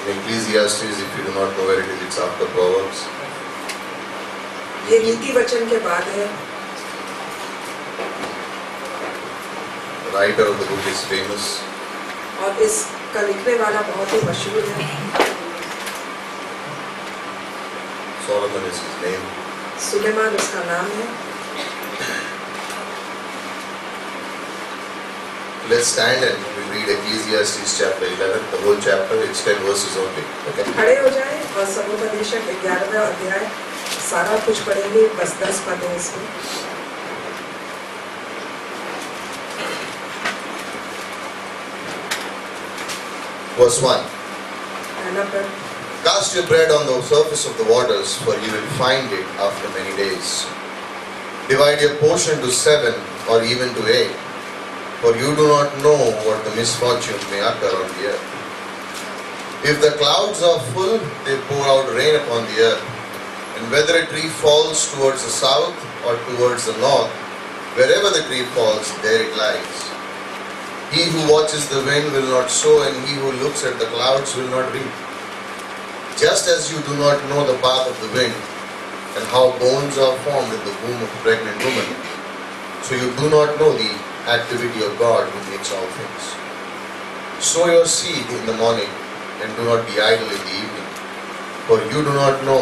Ecclesiastes, if you do not know where it is, it's after Proverbs. ये नीति वचन के बाद है। The writer of the book is famous. और इसका लिखने वाला बहुत ही मशहूर है। Solomon is his name. Suleman उसका नाम है। Let's stand and we read Ecclesiastes chapter 11, the whole chapter. It's 10 verses only. Okay. खड़े हो जाएं और समुपदेशक 11वां अध्याय सारा कुछ पढ़ेंगे, बस 10 पद हैं इसमें। Verse 1. पहला पद। Cast your bread on the surface of the waters, for you will find it after many days. Divide your portion to 7 or even to 8, for you do not know what the misfortune may occur on the earth. If the clouds are full, they pour out rain upon the earth. And whether a tree falls towards the south or towards the north, wherever the tree falls, there it lies. He who watches the wind will not sow, and he who looks at the clouds will not reap. Just as you do not know the path of the wind, and how bones are formed in the womb of a pregnant woman, so you do not know the activity of God who makes all things. Sow your seed in the morning, and do not be idle in the evening, for you do not know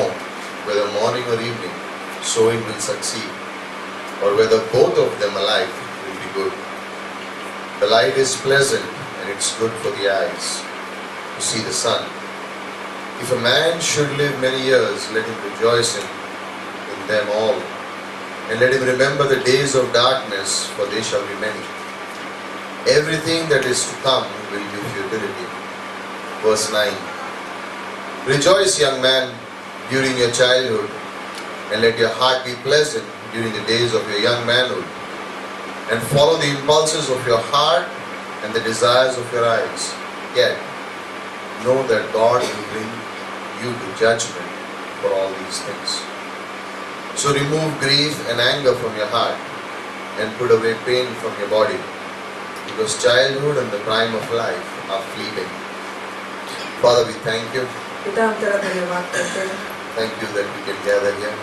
whether morning or evening sowing will succeed, or whether both of them alike will be good. The light is pleasant, and it's good for the eyes to see the sun. If a man should live many years, let him rejoice in them all, and let him remember the days of darkness, for they shall be many. Everything that is to come will be futility. Verse 9. Rejoice, young man, during your childhood, and let your heart be pleasant during the days of your young manhood, and follow the impulses of your heart and the desires of your eyes. Yet, know that God will bring you to judgment for all these things. So remove grief and anger from your heart, and put away pain from your body, because childhood and the prime of life are fleeting. Father, we thank you. पिता, हम तेरा धन्यवाद करते हैं। Thank you that we can gather here.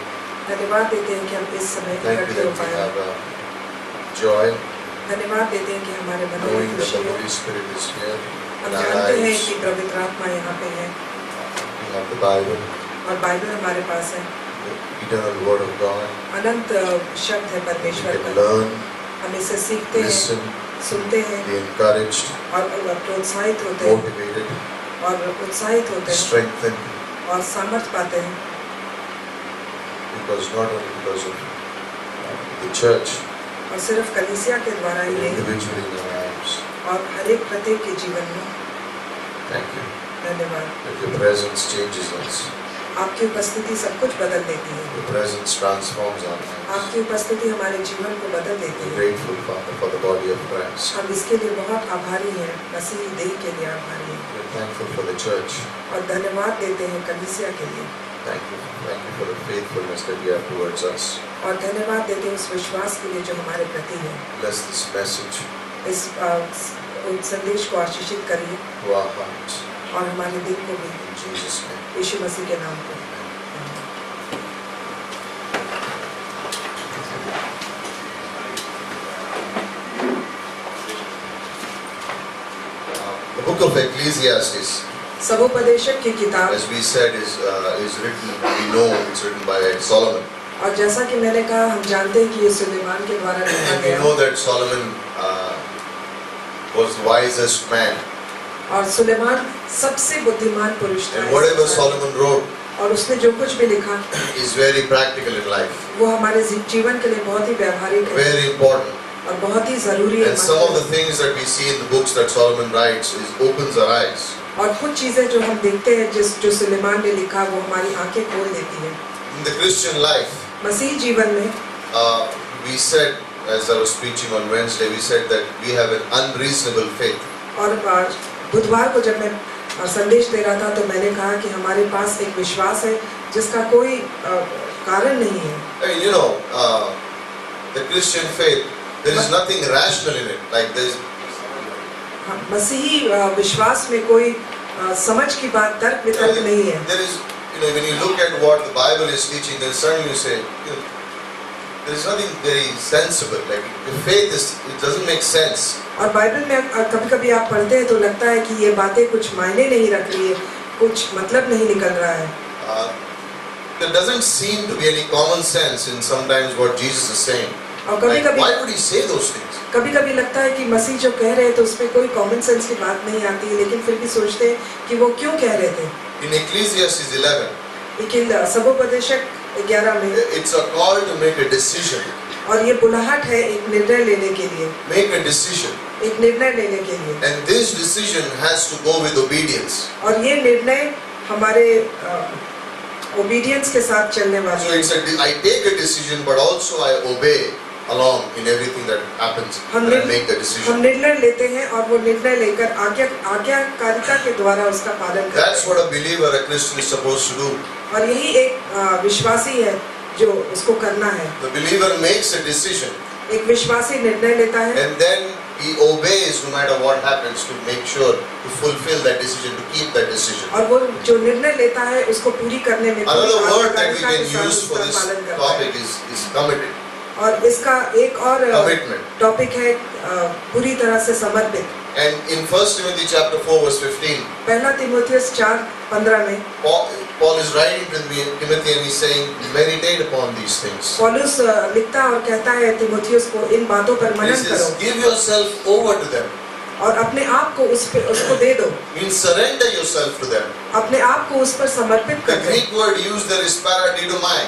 धन्यवाद देते हैं कि हम इस समय Thank you इकट्ठे हो that we पाए। have joy, धन्यवाद देते हैं कि हमारे मन में knowing that खुशी the है। Holy Spirit is here हम in our जानते हैं lives. कि पवित्र आत्मा यहाँ पे है We have the Bible, और बाइबल हमारे पास है। the eternal Word of God. अनंत शब्द है We परमेश्वर can का। learn, हम इसे सीखते हैं, listen, सुनते हैं be encouraged, और प्रोत्साहित होते हैं motivated, और उत्साहित होते हैं strengthened, और सामर्थ पाते हैं, because not only because of the church, और सिर्फ कलीसिया के द्वारा but ही नहीं, individually in our lives. और हर एक प्रत्येक के जीवन में। Thank you धन्यवाद। that your presence changes us. आपकी उपस्थिति सब कुछ बदल देती है। Your presence transforms our lives. आपकी उपस्थिति हमारे जीवन को बदल देती We're है। grateful, Father, for the body of Christ. हम इसके लिए बहुत आभारी हैं, मसीह देह के लिए आभारी हैं We're thankful for the church. और धन्यवाद देते हैं कलीसिया के लिए Thank you for the faithfulness that you have towards us. और धन्यवाद देते हैं उस विश्वास के लिए जो हमारे प्रति है। Bless this message इस संदेश को आशीषित करिए to our hearts. और हमारे दिल को भी In Jesus' name. यीशु मसीह के नाम पर। The book of Ecclesiastes, समुपदेशक की किताब, as we said, is written, we know it's written by Solomon. और जैसा कि मैंने कहा हम जानते हैं कि ये सुलेमान के द्वारा लिखा And we गया know that Solomon was the wisest man. और सुलेमान सबसे बुद्धिमान पुरुष था। And whatever Solomon wrote और उसने जो कुछ भी लिखा is very practical in life, वो हमारे जीवन के लिए बहुत ही व्यवहारिक है very important. और बहुत ही जरूरी है। And some of the things that we see in the books that Solomon writes opens our eyes. और कुछ चीजें जो हम देखते हैं जो सुलेमान ने लिखा वो हमारी आंखें खोल देती है। In the Christian life, मसीह जीवन में we said, as I was preaching on Wednesday, we said that we have an unreasonable faith. और बुधवार को जब मैं संदेश दे रहा था तो मैंने कहा कि हमारे पास एक विश्वास है जिसका कोई कारण नहीं है। I mean, you know, the Christian faith, there is nothing rational in it. Like there is मसीही विश्वास में कोई समझ की बात, तर्क वितर्क नहीं है। There is, when you look at what the Bible is teaching, then suddenly you say, there is nothing very sensible. Like your faith it doesn't make sense. और बाइबल में कभी-कभी आप पढ़ते हैं तो लगता है कि ये बातें कुछ मायने नहीं रख रही है, कुछ मतलब नहीं निकल रहा है। There doesn't seem to be any common sense in sometimes what Jesus is saying. और Like, कभी-कभी why would he say those things? कभी-कभी लगता है कि मसीह जो कह रहे हैं तो उसमें कोई कॉमन सेंस की बात नहीं आती है, लेकिन फिर भी सोचते हैं कि वो क्यों कह रहे थे। In Ecclesiastes 11, लेकिन सबोपदेशक 11 में it's a call to make a decision. और ये बुलाहट है एक निर्णय लेने के लिए, Make a decision. एक निर्णय लेने के लिए। And this decision has to go with obedience. और ये निर्णय हमारे ओबीडियंस के साथ चलने वाला So है। it's I take a decision, but also I obey along in everything that happens हम when I make the हम decision. निर्णय लेते हैं और वो निर्णय लेकर आज्ञाकारिता के द्वारा उसका पालन करते That's हैं। what a believer, a Christian is supposed to do. और यही एक विश्वासी है जो उसको करना है। The believer makes a decision एक विश्वासी निर्णय लेता है and then he obeys no matter what happens to make sure to fulfill that decision, to keep that decision. और वो जो निर्णय लेता है उसको पूरी करने में पूरी Another word that we आज्ञाकारिता के can साथ use for उसका this पालन करता है। topic is committed. और इसका एक और Commitment. टॉपिक है पूरी तरह से समर्पित। And in 1 Timothy chapter 4 verse 15, पहला तीमुथियुस 4:15 में Paul is writing to Timothy and he's saying, meditate upon these things. पौलुस लिखता और कहता है तीमुथियुस को इन बातों पर He मनन says, करो give yourself over to them. और अपने आप को उसको दे दो, Means surrender yourself to them. अपने आप को उस पर समर्पित The कर दो। Greek word used there is paradidomai.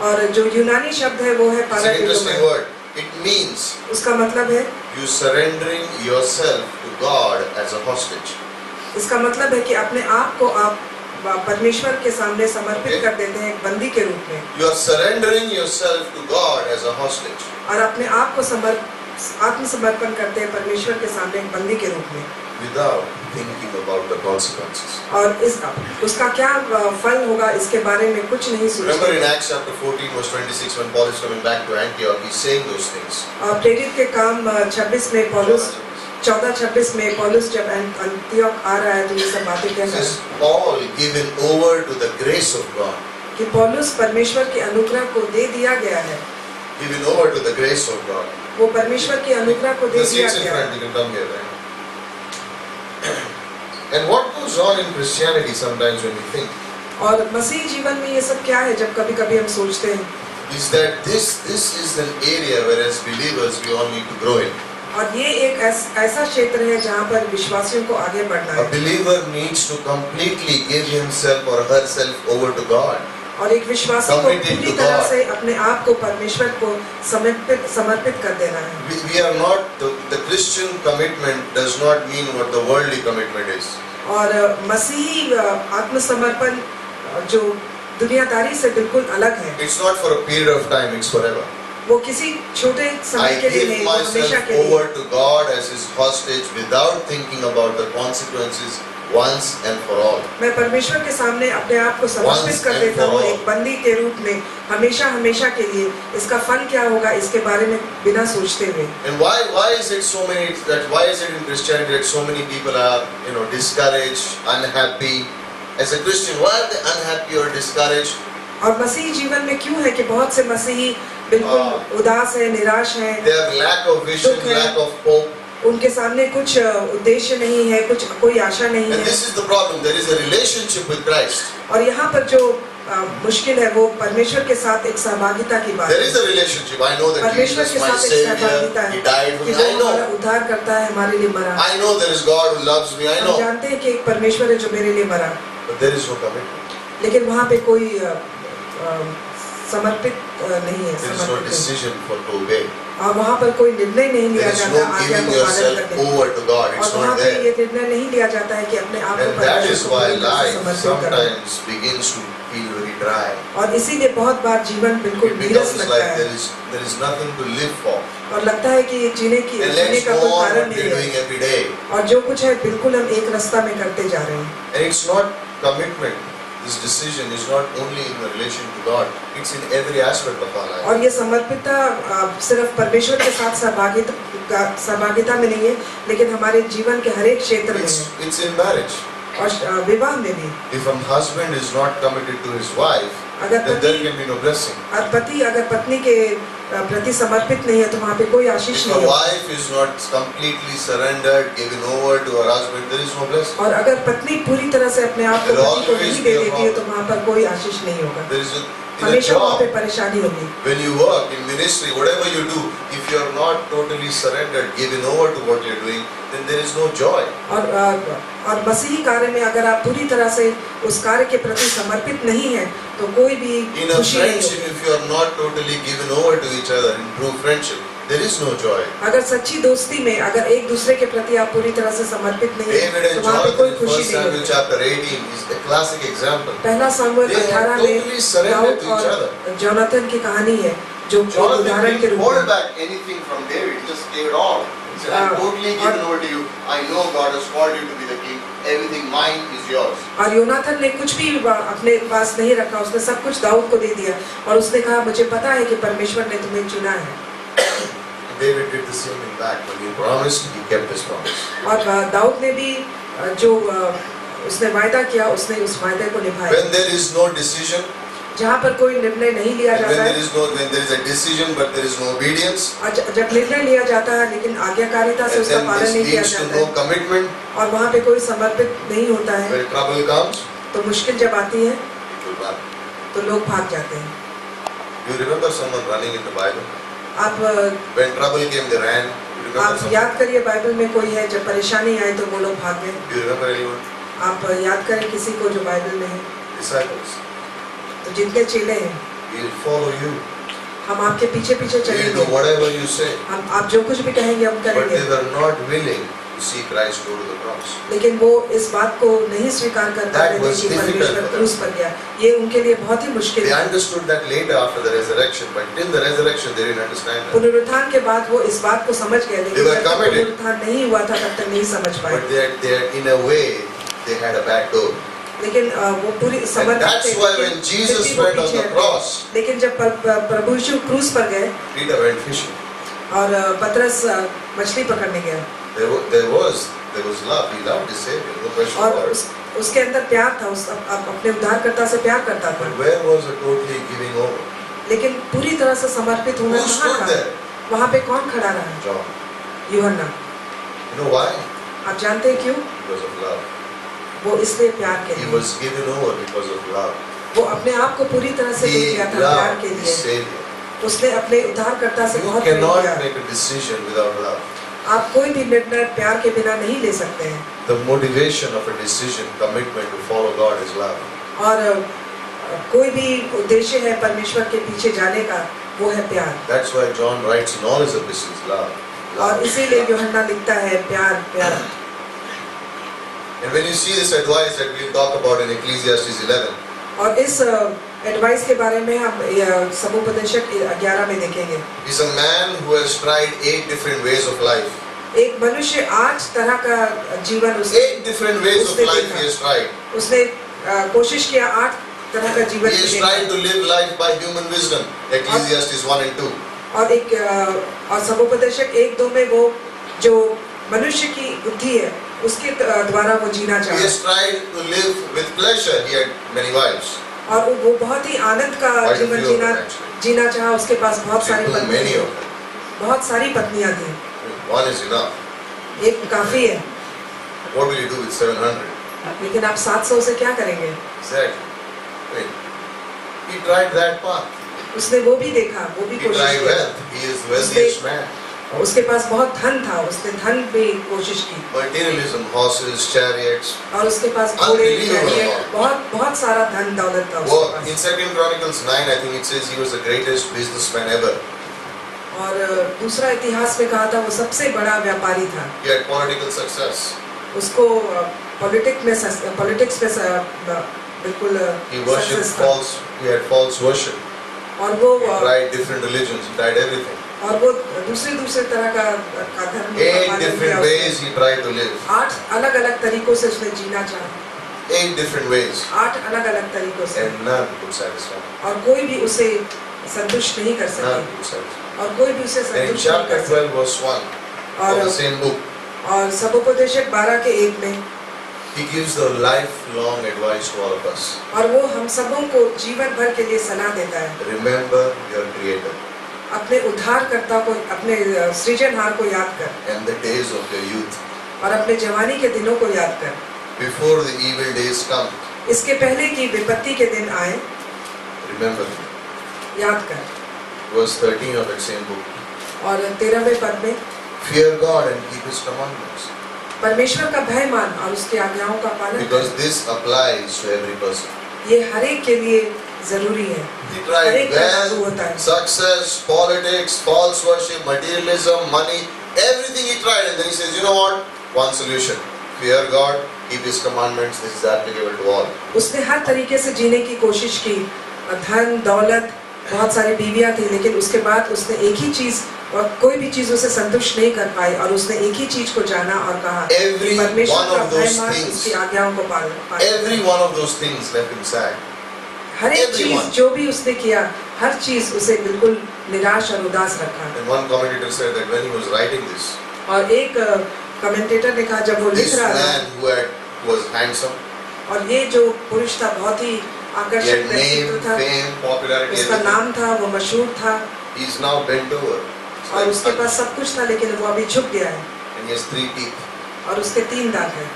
और जो यूनानी शब्द है वो है It's an interesting पाराडिडोमै। word. It means उसका मतलब है you surrendering yourself to God as a hostage. इसका मतलब है कि अपने आप को आप परमेश्वर के सामने समर्पित Okay. कर देते हैं एक बंदी के रूप में, You are surrendering yourself to God as a hostage. और अपने आप को आत्मसमर्पण करते हैं परमेश्वर के सामने एक बंदी के रूप में, Without thinking about the consequences. और उसका क्या फल होगा इसके बारे में कुछ नहीं Remember in सोचते। Acts chapter 14 verse 26 when Paul is coming back to Antioch, he's saying those things. और प्रेरित के काम 26 में पौलुस 14:26 में पौलुस जब अंतियोक आ रहा है तो ये सब बातें कह This रहा is है Paul given over to the grace of God. कि पौलुस परमेश्वर के अनुग्रह को दे दिया गया है, Given over to the grace of God. वो परमेश्वर के अनुग्रह को दे The दिया seats in गया है। front, you can come here. Right? And what goes on in Christianity sometimes when we think और मसीह जीवन में ये सब क्या है जब कभी-कभी हम सोचते हैं, is that this is an area where as believers we all need to grow in. और ये एक ऐसा क्षेत्र है जहाँ पर विश्वासियों को आगे बढ़ना A है, believer needs to completely give himself or herself over to God. और एक विश्वासी को Committed पूरी to तरह God. से अपने आप को परमेश्वर को समर्पित कर देना है। We are not, the Christian commitment does not mean what the worldly commitment is. और मसीही आत्मसमर्पण जो दुनियादारी से बिल्कुल अलग है, It's not for a period of time, it's forever. वो किसी छोटे समय I के लिए give नहीं, वो हमेशा myself के लिए। over to God as His hostage without thinking about the consequences once and for all. मैं परमेश्वर के सामने अपने आप को समर्पित Once कर and देता for हूँ all. एक बंदी के रूप में, हमेशा के लिए। इसका फल क्या होगा इसके बारे में बिना सोचते हुए। And why is it so many why is it in Christianity that so many people are discouraged, unhappy? As a Christian, why are they unhappy or discouraged? और मसीही जीवन में क्यों है कि बहुत से मसीही बिल्कुल उदास है, निराश है, They have lack of vision, दुख है। lack of hope. उनके सामने कुछ उद्देश्य नहीं है, कोई आशा नहीं And है। this is the problem. There is a relationship with Christ. और यहाँ पर जो मुश्किल है वो परमेश्वर के साथ एक सहभागिता की बात There है। is a relationship. I know that परमेश्वर Jesus, के my साथ एक Savior, सहभागिता He है died for कि me. जो I हमारा know. उद्धार करता है, हमारे लिए मरा। I know there is God who loves me. I हम know. जानते हैं कि एक परमेश्वर है जो मेरे लिए मरा, But there is no commitment. लेकिन वहाँ पे कोई समर्पित नहीं है, There is no समर्पित नहीं। decision for to obey. और वहाँ पर कोई निर्णय नहीं There लिया is जाता no आज्ञा giving को पालन yourself करने का। over to God. It's और वहाँ not पे there. ये निर्णय नहीं लिया जाता है कि अपने आप को And that is परमेश्वर को why पूरी तरह से life समर्पित करें। sometimes begins to feel very dry. और इसीलिए बहुत बार जीवन बिल्कुल It नीरस becomes लगता like है there is nothing to live for. और लगता है कि जीने And जीने let's का go कोई on कारण what नहीं we're है, doing every day. और जो कुछ है बिल्कुल हम एक रास्ता में करते जा रहे हैं। And it's not commitment. This decision is not only in the relation to God. It's in every aspect of our life. और ये समर्पितता सिर्फ परमेश्वर के साथ सहभागिता में नहीं है, लेकिन हमारे जीवन के हर एक क्षेत्र में है। It's in marriage. और विवाह में भी If a husband is not committed to his wife, अगर then there पति can be no blessing. और पति अगर पत्नी के प्रति समर्पित नहीं है तो वहाँ पे कोई आशीष If a नहीं है। wife is not completely surrendered, given over to her husband, there is no blessing. और अगर पत्नी पूरी तरह से अपने आप को There पति को always नहीं be दे a देती है तो problem. वहाँ पर कोई आशीष नहीं होगा, There is in a हमेशा वहाँ पे job, परेशानी होगी। when you work in ministry, whatever you do, if you are not totally surrendered, given over to what you are doing, then there is no joy. और मसीही कार्य में अगर आप पूरी तरह से उस कार्य के प्रति समर्पित नहीं है तो कोई भी In a खुशी नहीं friendship, होगी। if you are not totally given over to each other in true friendship, there is no joy. अगर सच्ची दोस्ती में अगर एक दूसरे के प्रति आप पूरी तरह से समर्पित नहीं David है and तो वहाँ पे कोई Jonathan in खुशी 1 नहीं Samuel होगी। chapter 18 is a classic example. पहला सामुएल They had 18 में totally surrendered Dawood to each और जोनाथन की कहानी है जो एक Jonathan उदाहरण के didn't रूप hold में। back anything from David, he just gave it all. He said, I'm totally given over to you. I know God has called you to be the king. Everything mine is yours. और Yonatan ने कुछ भी अपने पास नहीं रखा, उसने सब कुछ दाऊद को दे दिया और उसने कहा मुझे पता है कि परमेश्वर ने तुम्हें चुना है। David did the same in back. When he promised, he kept his promise. और दाऊद ने भी जो उसने वायदा किया उसने उस वायदे को निभाया। When there is no decision, जहाँ पर कोई निर्णय नहीं लिया and जाता है when there is a decision but there is no obedience, और जब निर्णय लिया जाता है लेकिन आज्ञाकारिता से and उसका then पालन this नहीं किया leads to जाता no है commitment, और वहाँ पे कोई समर्पित नहीं होता है when trouble comes, तो मुश्किल जब आती है people run. तो लोग भाग जाते हैं। You remember someone running in the Bible? आप When trouble came, they ran. You remember आप someone? याद करिए बाइबल में कोई है जब परेशानी आई तो वो लोग भाग गए। Do you remember anyone? आप याद करें किसी को जो बाइबल में है Disciples. तो जितने चेले हैं We'll follow you. हम आपके पीछे पीछे We'll do चलेंगे, whatever you say. हम आप जो कुछ भी कहेंगे हम But करेंगे। they were not willing to see Christ go to the cross. लेकिन वो इस बात को नहीं स्वीकार कर पा That रहे थे was कि difficult परमेश्वर for them. क्रूस पर गया। ये उनके लिए बहुत ही मुश्किल They था। understood that later after the resurrection, but till the resurrection they didn't understand that. पुनरुत्थान के बाद वो इस बात को समझ गए, लेकिन They were जब तक committed. पुनरुत्थान नहीं हुआ था तब तक नहीं समझ पाए। But they had, in a way, they had a back door. लेकिन वो पूरी And समर्पित that's थे, why लेकिन when फिर Jesus भी वो went on पीछे the हटे। cross, लेकिन जब प्रभु यीशु क्रूस पर गए Peter went fishing. और पतरस मछली पकड़ने गया There was love. He loved his Savior. No question और about it. उसके अंदर प्यार था, उस अपने उद्धारकर्ता से प्यार करता था, But where was the totally giving over? लेकिन पूरी तरह से समर्पित होना Who कहाँ stood था? there? वहाँ पे कौन खड़ा रहा? John. यूहन्ना। You know why? आप जानते हैं क्यों? Because of love. वो इसलिए प्यार के He लिए, was given over because of love. वो अपने आप को पूरी तरह से दे He दिया था प्यार loved के his लिए। Savior. उसने अपने उद्धारकर्ता से You बहुत प्रेम cannot किया। make a decision without love. आप कोई भी निर्णय प्यार के बिना नहीं ले सकते हैं The motivation of a decision, commitment to follow God is love. और कोई भी उद्देश्य है परमेश्वर के पीछे जाने का, वो है प्यार। That's why John writes in all his epistles, love. और इसीलिए यूहन्ना लिखता है प्यार प्यार। And when you see this advice that we'll talk about in Ecclesiastes 11, और इस एडवाइस के बारे में हम समुपदेशक 11 में देखेंगे। he's a man who has tried 8 different ways of life. एक मनुष्य 8 तरह का जीवन 8 different ways of उसने life देखा। he has tried. उसने कोशिश किया 8 तरह का जीवन He has जीने tried का। to live life by human wisdom. Ecclesiastes 1 and 2. और समुपदेशक 1-2 में वो जो मनुष्य की बुद्धि है उसके द्वारा वो जीना He चाहा has tried to live with pleasure. He had many wives. और वो बहुत ही आनंद का Quite a जीवन few of them actually. जीना चाहा। उसके पास बहुत He सारी took पत्नियां many थी, of them. बहुत सारी पत्नियां थी। One is enough. एक काफी है, What will you do with 700? लेकिन आप 700 से क्या करेंगे? Exactly. I mean, he tried that path. उसने वो भी देखा, वो भी He कोशिश tried की। wealth. He is the wealthiest man. उसके पास बहुत धन था, उसने धन भी कोशिश की Materialism, horses, chariots. और उसके पास घोड़े, Unbelievable chariot, amount. बहुत बहुत सारा धन दौलत था Well, उसके in pass. 2 Chronicles 9, I think it says he was the greatest businessman ever. और दूसरा इतिहास में कहा था वो सबसे बड़ा व्यापारी था। He had political success. उसको पॉलिटिक्स में बिल्कुल He worshipped सक्सेस था। false. He had false worship. और वो He tried different religions. He tried everything. और वो दूसरे तरह का धर्म का 8 पालन different किया ways उसने। he tried to live. 8 अलग-अलग तरीकों से उसने जीना चाहा। 8 different ways. 8 अलग-अलग तरीकों से, And none could satisfy. और कोई भी उसे संतुष्ट नहीं कर None सके, could satisfy. और कोई भी उसे And in संतुष्ट नहीं chapter कर सके। 12 verse 1 of the और same book, और समुपदेशक 12 के 1 में He gives the lifelong advice to all of us. और वो हम सबों को जीवन भर के लिए सलाह देता है। Remember your Creator अपने उद्धारकर्ता को, अपने सृजनहार को याद कर, and the days of your youth. और अपने जवानी के दिनों को याद कर, Before the evil days come, इसके पहले कि विपत्ति के दिन आए, remember them. याद कर। Verse 13 of that same book. और 13वें पद में, Fear God and keep His commandments. परमेश्वर का भय मान और उसकी आज्ञाओं का पालन Because कर। this applies to every person. ये हर एक के लिए जरूरी है। He हर tried एक का लागू होता wealth, है। success, politics, false worship, materialism, money, everything he tried, and then he says, you know what? One solution. Fear God, keep His commandments. This is applicable to all. उसने हर तरीके से जीने की कोशिश की, धन दौलत, बहुत सारी बीवियां थी, लेकिन उसके बाद उसने एक ही चीज, और कोई भी चीज उसे संतुष्ट नहीं कर पाई, और उसने एक ही चीज को जाना और कहा, Every परमेश्वर one का of भय those मान, things, उसकी आज्ञाओं को पालन। every one of those things left him sad. हर एक चीज everyone. जो भी उसने किया, हर चीज उसे बिल्कुल निराश और उदास रखा। And one commentator said that when he was writing this, और एक कमेंटेटर ने कहा, जब वो लिख this रहा था, man who was handsome, और ये जो पुरुष था बहुत ही he आकर्षक had name, व्यक्तित्व था, fame, popularity, उसका everything. नाम था, वो मशहूर था, He is now bent over. It's और like उसके पास सब कुछ था, लेकिन वो अभी झुक गया है, and he has 3 teeth. और उसके 3 दांत हैं।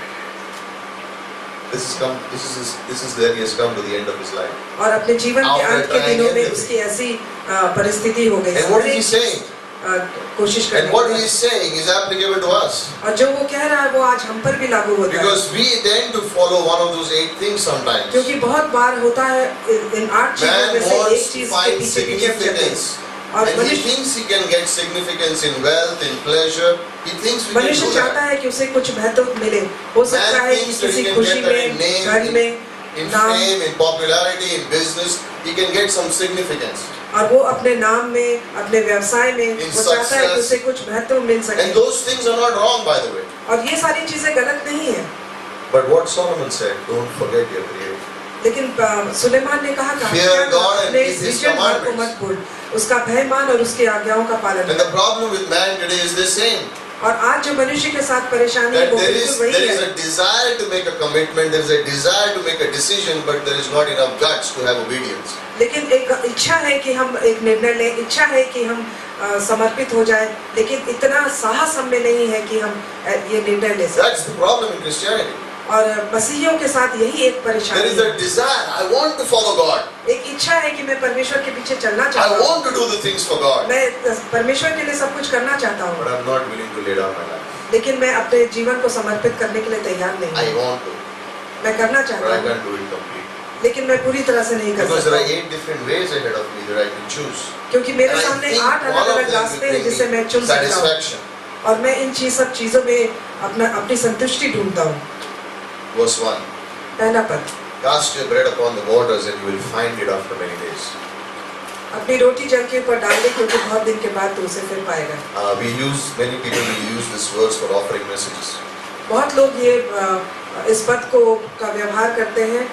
This is where he has come to the end of his life. और अपने जीवन के After अंत के trying दिनों में everything. उसकी ऐसी परिस्थिति हो गई। And what her is he एक saying? कोशिश And करने what की। he is saying is applicable to us. और जो वो कह रहा है वो आज हम पर भी लागू होता है, Because we tend to follow one of those 8 things sometimes. क्योंकि बहुत बार होता है इन 8 चीजों Man में से एक wants to चीज के find पीछे पीछे हम चलते हैं। significance. और And he मनुष्य thinks he can get significance in wealth, in pleasure. He thinks we can मनुष्य do चाहता that. है कि उसे कुछ महत्व मिले, हो सकता Man है कि thinks that किसी he can खुशी get that in में, name, घर में, in नाम, fame, in popularity, in business. He can get some significance. और वो अपने नाम में, अपने व्यवसाय में, In वो चाहता है कि success. उसे कुछ महत्व मिल सके। And those things are not wrong, by the way. और ये सारी चीजें गलत नहीं है, But what Solomon said, don't forget your Creator. लेकिन सुलेमान ने कहा Fear God and अपने keep His सृजनहार को commandments. मत भूल, उसका भय मान और उसकी आज्ञाओं का पालन And the कर। problem with man today is the same. और आज जो मनुष्य के साथ परेशानी है That वो there बिल्कुल is वही है। a desire to make a commitment, there is a desire to make a decision, but there is not enough guts to have obedience. लेकिन एक इच्छा है कि हम एक निर्णय लें, इच्छा है कि हम समर्पित हो जाएं, लेकिन इतना साहस हम में नहीं है कि हम ये निर्णय ले सकें। That's the problem in Christianity. और मसीहियों के साथ यही एक There परेशानी is a है। desire. I want to follow God. एक इच्छा है कि मैं परमेश्वर के पीछे चलना I चाहता हूँ, want to do the things for God. मैं परमेश्वर के लिए सब कुछ करना चाहता But हूँ, I'm not willing to lay down my life. लेकिन मैं अपने जीवन को समर्पित करने के लिए तैयार नहीं I हूँ। want to, मैं करना but चाहता I हूँ, can't do it completely. लेकिन मैं पूरी तरह से नहीं कर Because there सकता are हूँ, 8 different ways ahead of me that I can choose. क्योंकि मेरे And I सामने think 8 one of अलग-अलग them will रास्ते हैं bring जिसे मैं me चुन सकता हूँ, satisfaction. और मैं इन सब चीजों में अपनी संतुष्टि ढूंढता हूँ। Verse 1. पहला पद, Cast your bread upon the waters and you will find it after many days. अपनी रोटी जल के ऊपर डाल दे, क्योंकि बहुत दिन के बाद तू उसे फिर पाएगा। Many people will use this verse for offering messages. बहुत लोग ये इस पद का व्यवहार करते हैं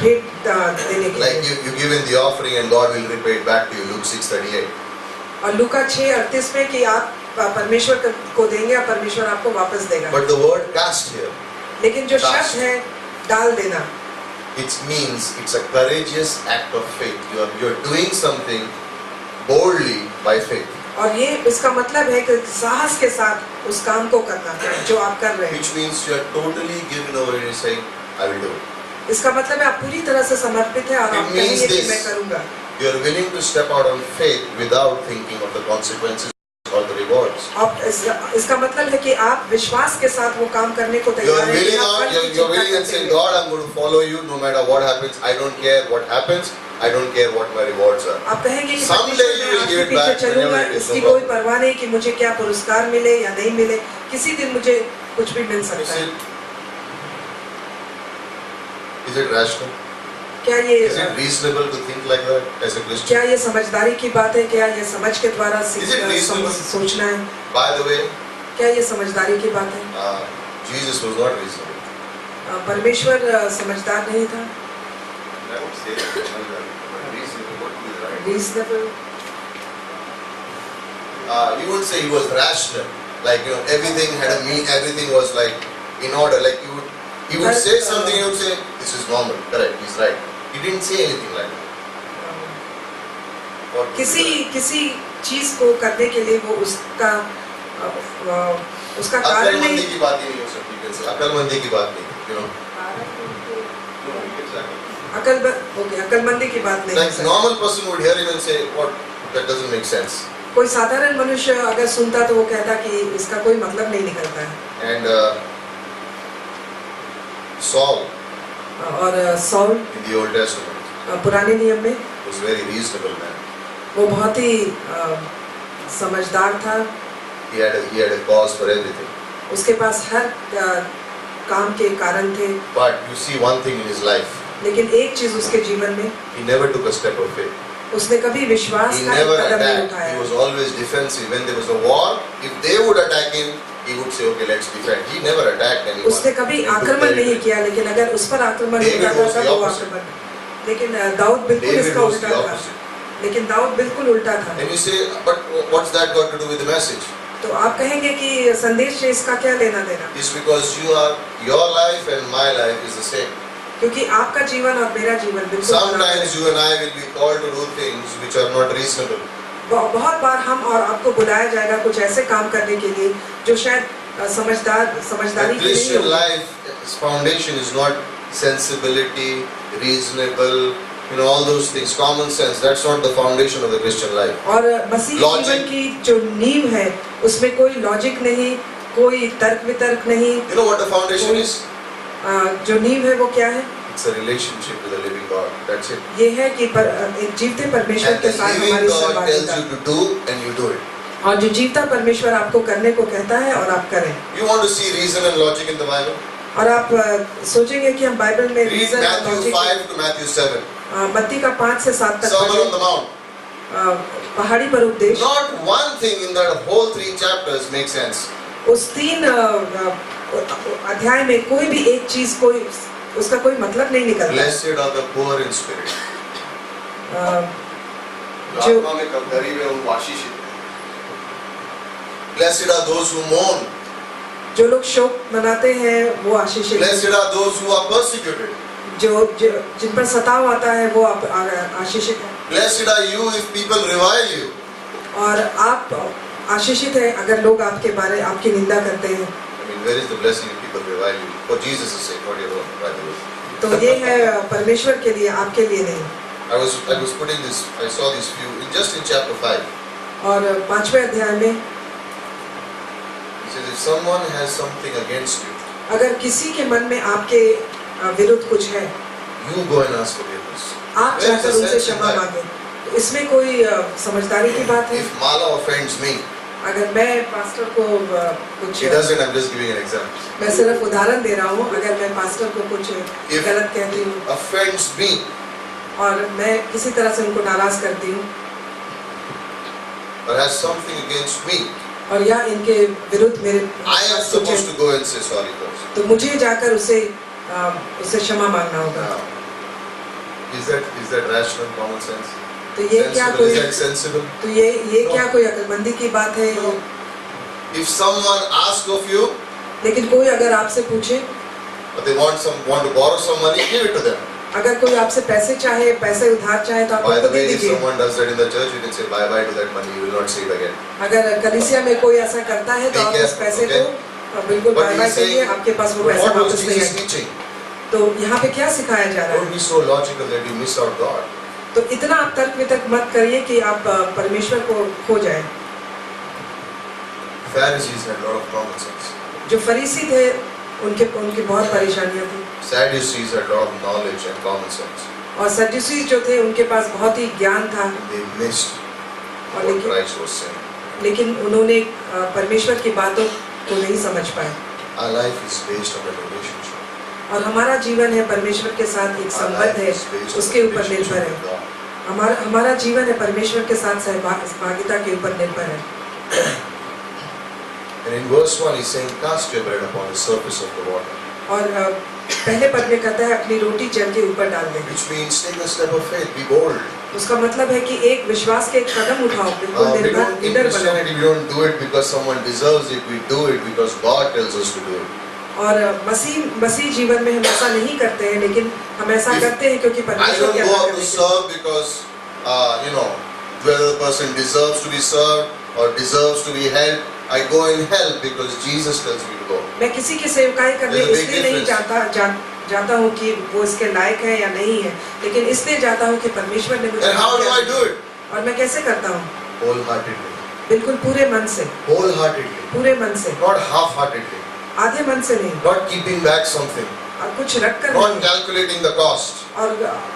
भेंट देने के Like लिए। you give in the offering and God will repay it back to you. Luke 6:38. और लूका 6:38 में कि आप परमेश्वर को देंगे और परमेश्वर आपको वापस देगा। But the word cast here, लेकिन जो Cast. शब्द है डाल देना, it means it's a courageous act of faith. You're doing something boldly by faith. और ये इसका मतलब है कि साहस के साथ उस काम को करना जो आप कर रहे हैं। Which means you are totally given over and you're saying, I will do it. इसका मतलब है आप पूरी तरह से समर्पित हैं और It आप means कहेंगे कि this. मैं करूंगा। You are willing to step out on faith without thinking of the consequences or the rewards. आप इसका मतलब है कि आप विश्वास के साथ वो काम करने को You're तैयार हैं। willing बिना फल की you're चिंता willing and करते saying, हुए। God, I'm going to follow you no matter what happens. I don't care what happens. I don't care what my rewards are. आप कहेंगे कि Someday परमेश्वर you मैं will आपके give it पीछे back चलूंगा, whenever it is, इसकी no कोई problem. परवाह नहीं कि मुझे क्या पुरस्कार मिले या नहीं मिले, किसी दिन मुझे कुछ भी मिल सकता है। Is it rational? क्या Is it ये reasonable to think like that as a Christian? क्या ये समझदारी की बात है? क्या ये समझ के द्वारा Is it reasonable? सोचना है? By the way, क्या ये समझदारी की बात है? Jesus was not reasonable. परमेश्वर समझदार नहीं था। I would say reasonable would be the right. Reasonable. You wouldn't say he was rational. Like, everything had a meaning, everything was like in order. Like he would say But, something, he would say, this is normal, correct, he's right. He didn't say anything like that. What would be that? किसी चीज को करने के लिए वो उसका कारण अक्लमंदी नहीं, की बात ही नहीं हो सकती, कैसे अक्लमंदी की बात नहीं, you know. अकलमंदी की बात नहीं Like हो सकती। normal person would hear him and say, what, that doesn't make sense. कोई साधारण मनुष्य अगर सुनता तो वो कहता कि इसका कोई मतलब नहीं निकलता है। And Saul और soul in the Old Testament पुराने नियम में was very reasonable man. वो बहुत ही समझदार था। He had a cause for everything. उसके पास हर काम के कारण थे। But you see one thing in his life, लेकिन एक चीज उसके जीवन में, he never took a step of faith. उसने कभी विश्वास He का never एक कदम नहीं attacked. उठाया। He was always defensive. When there was a war, if they would attack him, he would say, okay, let's defend. He never attacked anyone. उसने कभी He took आक्रमण नहीं territory. किया, लेकिन अगर उस पर आक्रमण David होता was था the तो वो opposite. आक्रमण। लेकिन दाऊद बिल्कुल David इसका was उल्टा the था। opposite. लेकिन दाऊद बिल्कुल उल्टा था। And you say, but what's that got to do with the message? तो आप कहेंगे कि संदेश से इसका क्या लेना देना? It's because your life and my life is the same. क्योंकि आपका जीवन और मेरा जीवन बिल्कुल बराबर है। Sometimes you and I will be called to do things which are not reasonable. बहुत बार हम और आपको बुलाया जाएगा कुछ ऐसे काम करने के लिए जो शायद समझदारी The की नहीं Christian होगी। life's foundation is not sensibility, reasonable, all those things, common sense. That's not the foundation of the Christian life. और मसीह जीवन की जो नींव है उसमें कोई लॉजिक नहीं, कोई तर्क वितर्क नहीं। You know what the foundation is? जो नींव है वो क्या है? It's a relationship with the living God. That's it. ये है कि एक जीवते परमेश्वर And के the साथ living हमारी God tells सहभागिता। you to do, and you do it. और जो जीवता परमेश्वर आपको करने को कहता है और आप करें। You want to see reason and logic in the Bible? और आप सोचेंगे कि हम बाइबल में Read रीजन और Matthew लॉजिक, 5 to Matthew 7. मत्ती का 5 से 7 तक Sermon on the पढ़ें। Mount. पहाड़ी पर उपदेश। Not one thing in that whole 3 chapters makes sense. उस 3 अध्याय में कोई भी एक चीज कोई उसका कोई मतलब नहीं निकलता। Blessed are the poor in spirit. जो आत्मा में कब गरीब है उनको आशीष है। Blessed are those who mourn. जो लोग शोक मनाते हैं वो आशीषित हैं। Blessed are those who are persecuted. जो जिन पर सताव आता है वो आशीषित हैं। Blessed are you if people revile you. और आप आशीषित हैं अगर लोग आपकी निंदा करते हैं। I mean, where is the blessing if people revile you? For Jesus' sake, not your own, by the way. तो ये है परमेश्वर के लिए, आपके लिए नहीं। I was putting this. I saw this few just in chapter 5. और 5वें अध्याय में He says, if someone has something against you, अगर किसी के मन में आपके विरुद्ध कुछ है, you go and ask forgiveness. आप Where is जाकर the उनसे sense in क्षमा that? मांगे। तो इसमें कोई समझदारी की बात है? If Mala offends me, अगर मैं पास्टर को कुछ, she doesn't. I'm just giving an example. मैं सिर्फ उदाहरण दे रहा हूँ, अगर मैं पास्टर को कुछ If गलत कहती हूँ offends me, और मैं किसी तरह से उनको नाराज करती हूँ or has something against me, और या इनके विरुद्ध मेरे I am पास कुछ supposed है, to go and say sorry first. तो मुझे जाकर उसे क्षमा मांगना होगा। Now, is that rational, common sense? तो ये क्या Sensible? कोई Is that sensible? तो ये No. क्या कोई अक्लमंदी की बात है? No. If someone asks of you, लेकिन कोई अगर आपसे पूछे, or they want to borrow some money, give it to them. अगर कोई आपसे पैसे चाहे, पैसे उधार चाहे तो आप By उनको the दे way, if दीजिए। someone does that in the church, you can say bye bye to that money. You will not see it again. अगर कलीसिया में कोई ऐसा करता है तो Be आप उस careful, पैसे okay? को बिल्कुल But bye he's bye saying, करिए, आपके पास वो पैसा what was वापस नहीं Jesus आएगा। teaching? तो यहाँ पे क्या सिखाया जा रहा Don't है? be so logical that you miss out God. तो इतना आप तर्क वितर्क मत करिए कि आप परमेश्वर को खो जाए। Pharisees had a lot of common sense. जो फरीसी थे उनके बहुत परेशानियां थी, Sadducees had a lot of knowledge and common sense. और सद्दूसी जो थे उनके पास बहुत ही ज्ञान था, They missed और what Christ was saying. लेकिन उन्होंने परमेश्वर की बातों को नहीं समझ पाए। Our life is based on a relationship. और हमारा जीवन है परमेश्वर के साथ एक Our संबंध life है, is based on उसके a ऊपर relationship निर्भर with है। God. हमारा जीवन है परमेश्वर के साथ सहभागिता के ऊपर निर्भर है। And in verse 1 he's saying, cast your bread upon the surface of the water. और पहले पद में कहता है अपनी रोटी जल के ऊपर डाल दे। Which means take a step of faith, be bold. उसका मतलब है कि एक विश्वास के एक कदम उठाओ, बिल्कुल In निर्भर बनो। Christianity we don't do it because someone deserves it, we do it because God tells us to do it. और मसीह जीवन में हम ऐसा नहीं करते हैं, लेकिन हम ऐसा If करते हैं क्योंकि I परमेश्वर don't की go आज्ञा out to करने के लिए। serve because, whether the person deserves to be served or deserves to be helped. I go and help because Jesus tells me to go. मैं किसी की सेवकाई करने There's a big इसलिए नहीं difference. जाता हूँ कि वो इसके लायक है या नहीं है, लेकिन इसलिए जाता हूँ कि परमेश्वर ने मुझे And how do आज्ञा I दी do है। it? और मैं कैसे करता हूँ? Wholeheartedly. बिल्कुल पूरे मन से, Wholeheartedly. पूरे मन से, Not half-heartedly. आधे मन से नहीं, Not keeping back something. और कुछ रख कर Not नहीं, calculating the cost. और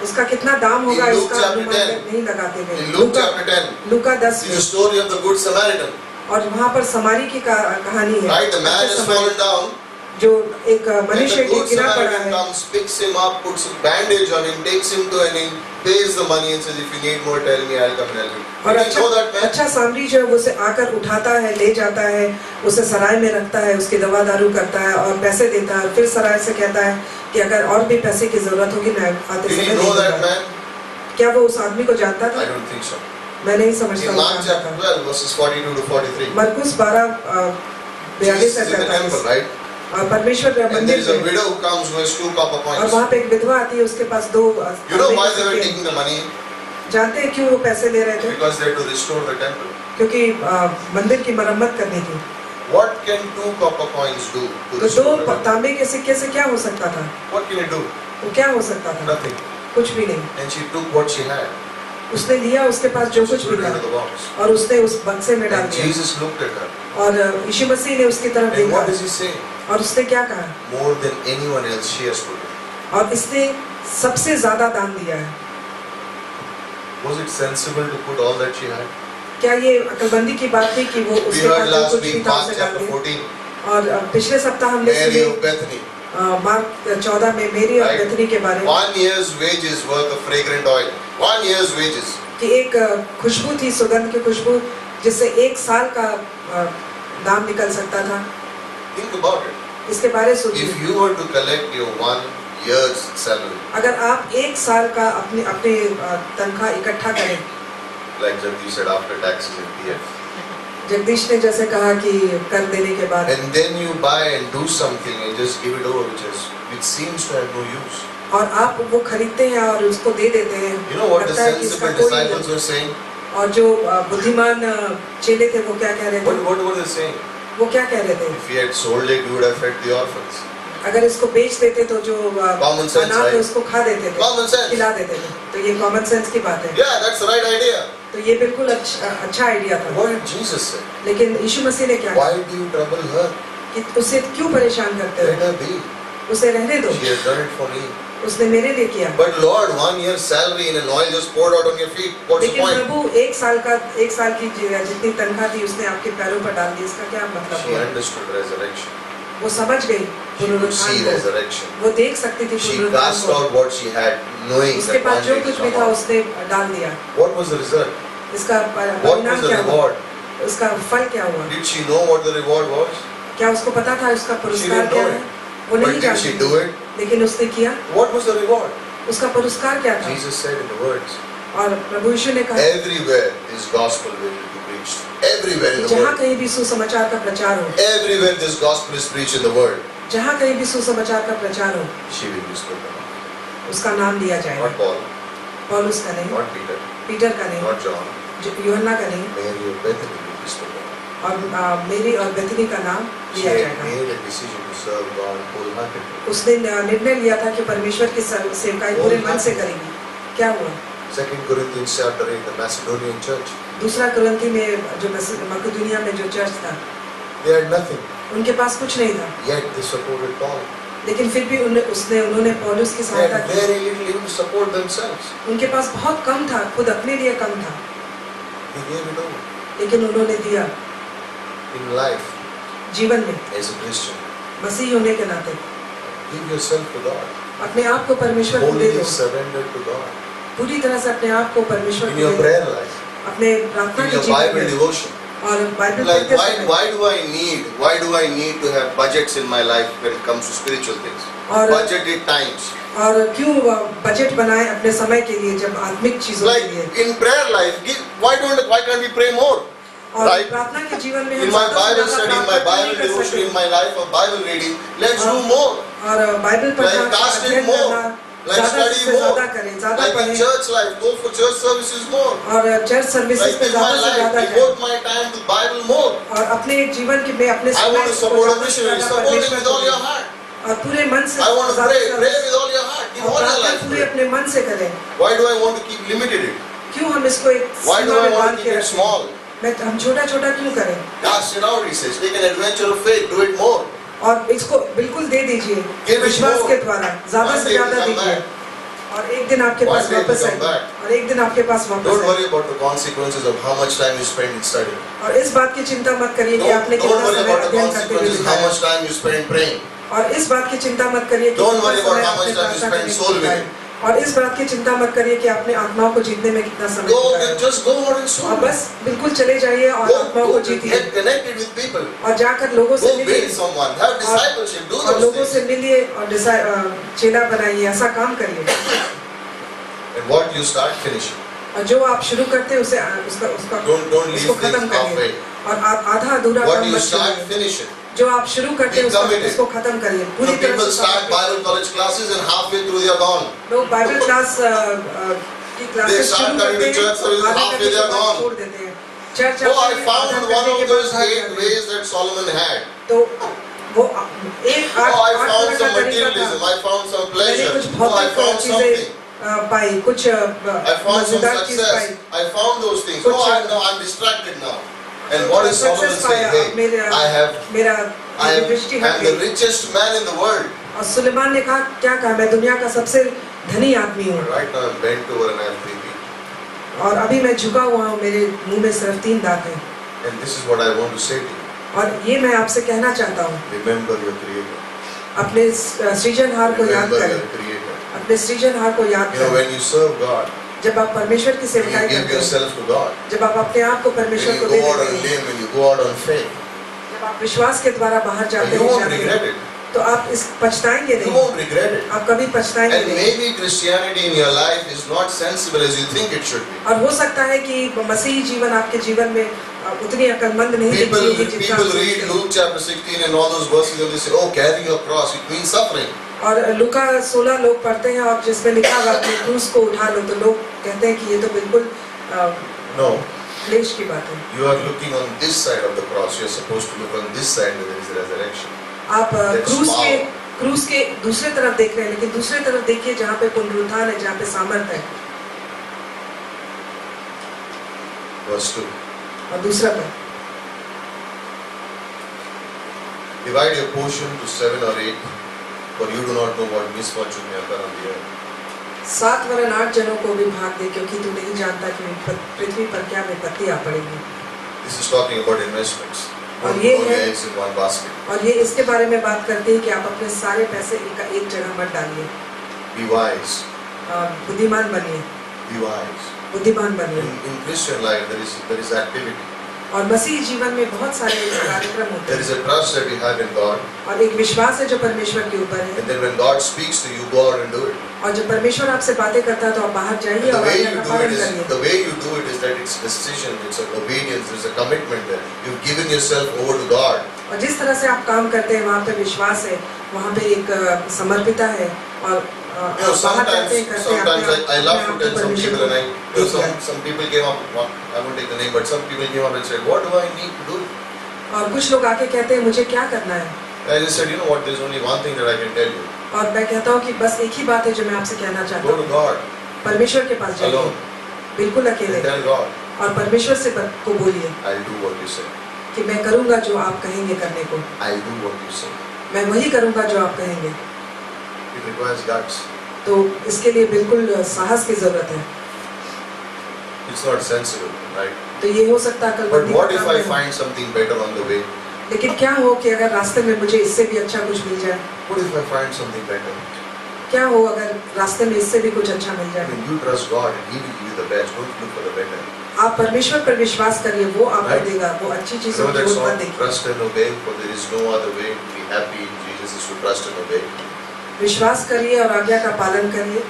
उसका कितना दाम होगा In Luke इसका chapter अनुमान 10. नहीं लगाते हुए। In Luke chapter 10, Luka 10 see the में, story of the Good Samaritan. और वहाँ पर समारी की कहानी है। Right? The man has समारी, fallen down. जो एक And मनुष्य the Good गिरा पड़ा Samaritan है, comes, picks him up, puts a bandage on him, takes him to an inn, pays the money and says, if you need more, tell me, I'll come and help you. और Did you know that man? अच्छा सामरी जो है वो उसे आकर उठाता है, ले जाता है, उसे सराय में रखता है, उसकी दवा दारू करता है और पैसे देता है, फिर सराय से कहता है कि अगर और भी पैसे की जरूरत होगी मैं आते Did समय you दे know that दूंगा। man? क्या वो उस आदमी को जानता I था? don't think so. मैं नहीं समझता In वो Mark जानता chapter था। 12, verses 42 to 43. मरकुस 12 42 Jesus से is in the temple, 43, right? और परमेश्वर And there मंदिर is a में, widow who comes who has 2 copper और coins. वहाँ पे एक विधवा आती है, उसके पास 2 You know why they were taking the money? जानते हैं क्यों वो पैसे ले रहे थे? Because they had to restore the temple. क्योंकि मंदिर की मरम्मत करनी थी। What can 2 copper coins do to तो restore 2 the temple? तांबे के सिक्के से क्या हो सकता था? What can it do? वो क्या हो सकता था? Nothing. कुछ भी नहीं। And she took what she had. उसने लिया उसके पास जो She कुछ put भी it था into the box. और उसने उस बक्से में डाल And दिया। Jesus looked at her. और यीशु मसीह ने उसकी तरफ And what देखा does he say? और उसने क्या कहा? More than anyone else, she has put it. और इसने सबसे ज्यादा दान दिया है। Was it sensible to put all that she had? क्या ये अक्लमंदी की बात थी कि वो We उसके heard पास जो last कुछ भी week, था Mark उसे डाल chapter दिया। 14, और पिछले सप्ताह हमने Mary सुनी of Bethany. मार्क 14 में मेरी और Right. बेथनी के बारे में 1 year's wages worth of fragrant oil. 1 year's wages. कि एक खुशबू थी, सुगंध की खुशबू, जिससे 1 साल का दाम निकल सकता था। Think about it. इसके बारे में सोचिए, If you were to collect your 1 year's salary, अगर आप 1 साल का अपने तनख्वाह इकट्ठा करें, like Jagdish said, after taxes and PF, Jagdish ने जैसे कहा कि कर देने के बाद, and then you buy and do something and just give it over, which seems to have no use. और आप वो खरीदते हैं और उसको दे देते हैं, You know what the लगता है कि इसका sensible कोई, disciples were saying? और जो बुद्धिमान चेले थे वो क्या कह रहे थे? What were they saying? वो क्या कह रहे थे? If he had sold it, he would have fed the orphans. अगर इसको बेच देते तो जो Common sense, अनाथ है right? उसको खा देते थे, Common sense. खिला देते थे। तो ये कॉमन सेंस की बात है। Yeah, that's the right idea. तो ये बिल्कुल अच्छा आइडिया था। What did Jesus say? लेकिन यीशु मसीह ने क्या Why कहा do you trouble her? कि उसे क्यों परेशान करते Let हो? her be. उसे रहने दो, She has done it for me. उसने मेरे लिए किया। But Lord, 1 year's salary in an oil just poured out on your feet. What's the लेकिन point? प्रभु 1 साल की जितनी तनख्वाह थी उसने आपके पैरों पर डाल दी, इसका क्या मतलब She हुआ? understood resurrection. वो समझ गई She could see पुनरुत्थान को, resurrection. वो देख सकती थी She पुनरुत्थान cast को। out what she had, knowing उसके that पास one जो day it कुछ will भी come था out. उसने डाल दिया। What was the result? इसका What परिणाम was the क्या हुआ? reward? उसका फल क्या हुआ? Did she know what the reward was? क्या उसको पता था उसका पुरस्कार didn't क्या know है? it. वो But नहीं did she जानती do थी, it? लेकिन उसने किया। What was the reward? उसका पुरस्कार क्या था? Jesus said in the words, और प्रभु यीशु ने कहा everywhere this gospel will be preached. Everywhere in कि the जहाँ world. कहीं भी सुसमाचार का प्रचार हो, Everywhere this gospel is preached in the world, जहाँ कहीं भी सुसमाचार का प्रचार हो, she will be spoken of. उसका नाम लिया जाएगा। Not Paul, पौलुस का नहीं, not Peter, पीटर का नहीं, not John. यूहन्ना का नहीं, Mary of Bethany will be spoken of. और मेरी और बेथनी का नाम She लिया had जाएगा। made a decision to serve God wholeheartedly. उसने निर्णय लिया था कि परमेश्वर की सेवकाई पूरे मन से करेगी। क्या हुआ? 2 Corinthians chapter 8, the Macedonian church, दूसरा कुरिन्थी में जो मकेदोनिया में जो चर्च था, they had nothing, उनके पास कुछ नहीं था, yet they supported Paul. लेकिन फिर भी उन्होंने पौलुस की They सहायता had की। very little even to support themselves. उनके पास बहुत कम था, खुद अपने लिए कम था, They gave it over. लेकिन उन्होंने दिया। In life, जीवन में as a Christian, मसीह होने के नाते give yourself to God. अपने आप को परमेश्वर को दे Wholly दो, surrender to God. पूरी तरह से अपने आप को परमेश्वर In को your दे दो, prayer life, अपने प्रार्थना in के your जीवन Bible में devotion. और बाइबल Like पढ़ते why समय। do I need to have budgets in my life when it comes to spiritual things? और Budgeted times. और क्यों बजट बनाए अपने समय के लिए जब आत्मिक चीजों के Like लिए? in prayer life, why can't we pray more? और Right? प्रार्थना के जीवन में हम In my ज़्यादा से Bible ज़्यादा study, in my प्रार्थना Bible नहीं कर devotion, सकते। in my life of Bible reading, let's do more. और बाइबल पढ़ना, Like casting अध्ययन more. करना, Like ज़्यादा study से more. ज़्यादा करें, ज़्यादा Like in पढ़ें church life, go for church services more. और चर्च सर्विसेज Like पे in my ज़्यादा से life, ज़्यादा करें devote my time to Bible more. और अपने जीवन के में अपने I want to समय को support a ज़्यादा से missionary. ज़्यादा Support him परमेश्वर with को all your दें। heart. और पूरे मन से I want to ज़्यादा pray. से Pray ज़्यादा with all your heart. Give और all your प्रार्थना life to पूरे it. अपने मन से करें। Why do I want to keep limited it? क्यों हम इसको एक Why do सीमा I में want बांध to के keep it रखें? small? हम छोटा छोटा क्यों करें? Cast it out, he says. Take an adventure of faith. Do it more. और इसको बिल्कुल दे दीजिए Give it विश्वास more. के द्वारा ज़्यादा One से day it will ज़्यादा come दीजिए back. और एक दिन आपके One pass day it will वापस come back. आएगी और एक दिन आपके पास वापस Don't worry आएगी about the consequences of how much time you spend in studying. और इस बात की चिंता मत करिए कि आपने Don't कितना worry समय about the अध्ययन करते हुए consequences how बिताया much time you spend praying. और इस बात की चिंता मत करिए कि Don't कितना worry about समय how much आपने time you प्रार्थना spend करने soul में बिताया। winning. और इस बात की चिंता मत करिए कि आपने आत्माओं को जीतने में कितना समय Go, बिताया। just go out and soul और win. बस बिल्कुल चले जाइए और आत्माओं को Go, जीतिए get connected with people. और जाकर लोगों से Go मिलिए build someone. Have discipleship. Do और those लोगों से things. मिलिए और चेला बनाइए, ऐसा काम करिए And what you start, finish it. और जो आप शुरू करते हैं उसे उसका उसका Don't leave उसको खत्म things करिए halfway. और आप आधा अधूरा What काम you मत start, करिए। finish it. जो आप शुरू करते हैं Be committed. उसको खत्म करिए You पूरी know, तरह people से start खत्म करिए। Bible college classes and halfway through they are gone. लोग बाइबल क्लास की क्लासेस start शुरू coming करते to church हैं services, आधा halfway घंटे they के are बाद gone. छोड़ देते हैं चर्च Oh, I आते हैं, found आधा one घंटे of के those बाद 8 भाग जाते हैं। ways that Solomon had. तो वो एक आठ Oh, I आठ found तरह some का तरीका materialism. था। I found some मैंने pleasure. कुछ Oh, I भौतिक found something. चीजें पाई कुछ I found some मजेदार चीज पाई success. I found those things. कुछ- Oh, I'm distracted now. And what is Solomon success saying? पाया Hey, मेरा I मेरी दृष्टि हट am the गई richest man in the world. और सुलेमान ने कहा क्या कहा मैं दुनिया का सबसे धनी आदमी हूँ But right now I'm bent over and I have 3 feet. और अभी मैं झुका हुआ हूँ मेरे मुंह में सिर्फ 3 दांत हैं And this is what I want to say to you. और ये मैं आपसे कहना चाहता हूँ Remember your Creator. अपने सृजनहार को याद Remember करें your Creator. अपने सृजनहार को याद You know, करें when you serve God, जब आप परमेश्वर की when सेवकाई you give करते हैं yourself to God, जब आप अपने आप को when परमेश्वर you को go दे out on देते हैं limb, when you go out on faith, जब आप विश्वास के द्वारा बाहर जाते you हैं won't जाते regret हैं it. तो आप इस पछताएंगे You नहीं won't regret it. आप कभी पछताएंगे And नहीं maybe Christianity in your life is not sensible as you think it should be. और हो सकता है कि मसीही जीवन आपके जीवन में उतनी अक्लमंद नहीं दिखती होगी जितना People आप read सोचते हैं। Luke chapter 16 and all those verses and they say, oh, carry your cross, it means suffering. और लूका 16 लोग पढ़ते हैं और जिसमें लिखा हुआ अपने क्रूस को उठा लो तो लोग कहते हैं कि ये तो बिल्कुल No, क्लेश की बात है you are looking on this side of the cross. You are supposed to look on this side where there is resurrection. आप That's power. क्रूस के दूसरे तरफ देख रहे हैं लेकिन दूसरे तरफ देखिए जहाँ पे पुनरुत्थान है जहाँ पे सामर्थ है Verse 2. और दूसरा पर Divide your portion to 7 or 8, for you do not know what misfortune may occur on the earth. 7 वरन 8 जनों को भी भाग दे क्योंकि तू नहीं जानता कि पृथ्वी पर क्या विपत्ति आ पड़ेगी This is talking about investments. और Don't ये put your है- eggs in one basket. और ये इसके बारे में बात करती है कि आप अपने सारे पैसे एक जगह मत डालिए Be wise. बुद्धिमान बनिए Be wise. बुद्धिमान बनिए In Christian life, there is activity. और मसीही जीवन में बहुत सारे कार्यक्रम होते There हैं is a trust that we have in God. और एक विश्वास है जो परमेश्वर के ऊपर है And then when God speaks to you, go out and do it. और जब परमेश्वर आपसे बातें करता है तो आप बाहर And जाइए the और way आज्ञा you का do पालन it is करिए the way you do it is that it's decision, it's an obedience, there's a commitment there. You've given yourself over to God. और जिस तरह से आप काम करते हैं वहाँ पे विश्वास है वहाँ पे एक समर्पिता है और You know, बाहर करते हैं sometimes I love to tell some परमेश्वर people, and को some people came up, I won't take the name, but some people came up and said, what do I need to do? और कुछ लोग आके कहते हैं मुझे क्या करना है I just said, you know what, there's only one thing that I can tell you. और मैं कहता हूँ कि बस एक ही बात है जो मैं आपसे कहना चाहता Go to हूँ God, परमेश्वर के पास जाइए alone, बिल्कुल and अकेले tell God, और परमेश्वर से को बोलिए I'll do what you say. कि मैं करूँगा जो आप कहेंगे करने को I'll do what you say. मैं वही करूँगा जो आप कहेंगे It requires guts. तो इसके लिए बिल्कुल साहस की जरूरत है It's not sensible, right? तो ये हो सकता है But अकलमंदी what का if काम I नहीं हो। find something better on the way? लेकिन क्या हो कि अगर रास्ते में मुझे इससे भी अच्छा कुछ मिल जाए What if I find something better? क्या हो अगर रास्ते में इससे भी कुछ अच्छा मिल I जाए mean, you trust God and He will give you the best. Don't look for the better. आप परमेश्वर पर विश्वास करिए वो आपको Right. देगा वो अच्छी You चीजों know की that ओर song, मत देखिए trust and obey, for there is no other way to be happy in Jesus is to trust and obey. विश्वास करिए और आज्ञा का पालन करिए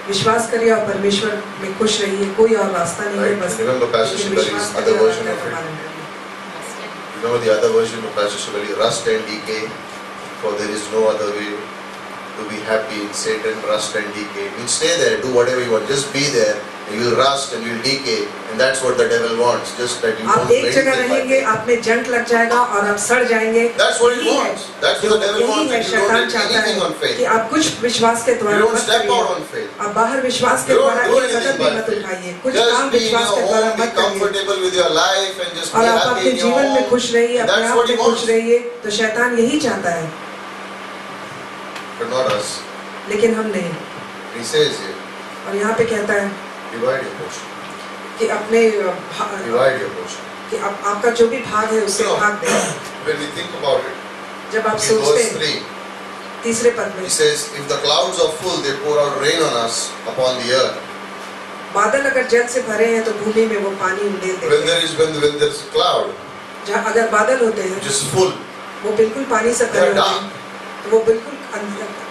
विश्वास करिए और परमेश्वर में खुश रहिए कोई और रास्ता नहीं है Right? बस Remember Pastor लेकिन Shindari's विश्वास other करिए और version आज्ञा of का it. पालन करिए Remember the other version of Pastor Shivali, rust and decay, for there is no other way to be happy in Satan, rust and decay. You stay there, do whatever you want, just be there, and you'll rust and you'll decay, and that's what the devil wants, just that you आप don't do एक जगह anything by रहेंगे, faith. आप में जंग लग जाएगा और आप सड़ जाएंगे। That's what he यही है, wants. That's what the devil यही wants, है, that you don't शैतान do चाहता anything on है faith. कि आप कुछ विश्वास के You द्वारा don't मत step out on करिए, faith. आप बाहर विश्वास के You द्वारा don't do एक anything कदम भी by मत faith. उठाइए, कुछ Just काम be in विश्वास your के द्वारा home, be मत करिए comfortable with your life, and just be और आप happy अपने in your जीवन में home. खुश रहिए, And अपने that's आप what he में खुश wants. रहिए। तो शैतान यही चाहता है, But not us. लेकिन हम नहीं। He says here, और यहाँ पे कहता है divide your portion. कि अपने Divide your portion. कि आपका जो भी भाग है उससे You know, भाग दें। when we think about it, जब आप in सोचते verse हैं 3, तीसरे पद में, he says, if the clouds are full, they pour out rain on us upon the earth. बादल अगर जल से भरे हैं तो भूमि में वो पानी उंडेल देते When हैं। when there's a cloud, जहाँ अगर बादल होते हैं which is full, वो बिल्कुल पानी से they भरे are होते dark, हैं, तो वो बिल्कुल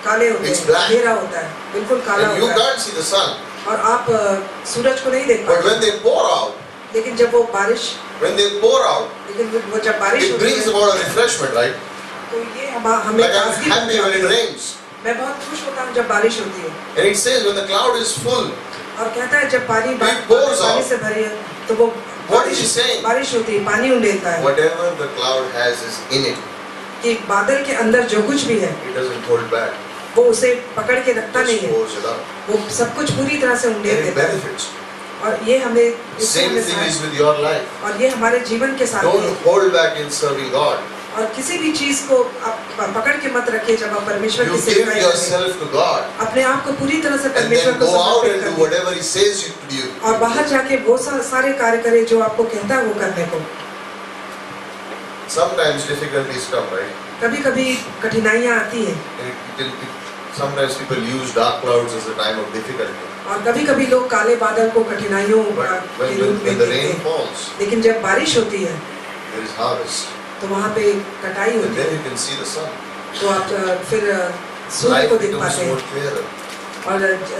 काले होते It's हैं, black. अंधेरा होता है, बिल्कुल काला and you होता है can't see the sun. और आप सूरज को नहीं देख But when पाते। they pour out, लेकिन जब वो बारिश when they pour out, लेकिन वो जब बारिश it होती brings है about a refreshment, right? तो ये हमें Like I'm ताजगी happy when it पहुंचाती है। rains. मैं बहुत खुश होता हूँ जब बारिश होती है And it says when the cloud is full, और कहता है जब पानी pours पानी out. से भरी है तो वो What is he saying? बारिश होती है, पानी उंडेलता है whatever the cloud has is in it. कि बादल के अंदर जो कुछ भी है It doesn't hold back. वो उसे पकड़ के रखता Just नहीं है, pours it out. वो सब कुछ पूरी तरह से उंडेल And it देता है। benefits. और ये हमें इससे Same हमें thing Sahay- is with your life. और ये हमारे जीवन के साथ भी है। Don't hold back in serving God. और किसी भी चीज को आप पकड़ के मत रखिए जब आप परमेश्वर You की give सेवा करें। yourself to God. अपने आप को पूरी तरह से And परमेश्वर then को go out समर्पित and do करिए whatever He says you to do. और बाहर जाके वो सारे कार्य करें जो आपको कहता है वो करने को। Sometimes difficulties come, right? कभी कभी कठिनाइयाँ आती हैं Sometimes people use dark clouds as a time of difficulty. और कभी कभी लोग काले बादल को कठिनाइयों But के रूप में when the देखते rain हैं। falls, लेकिन जब बारिश होती है there is harvest. तो वहाँ पे कटाई And होती then है, you can see the sun. तो आप फिर सूर्य Life को देख becomes पाते more हैं clearer. और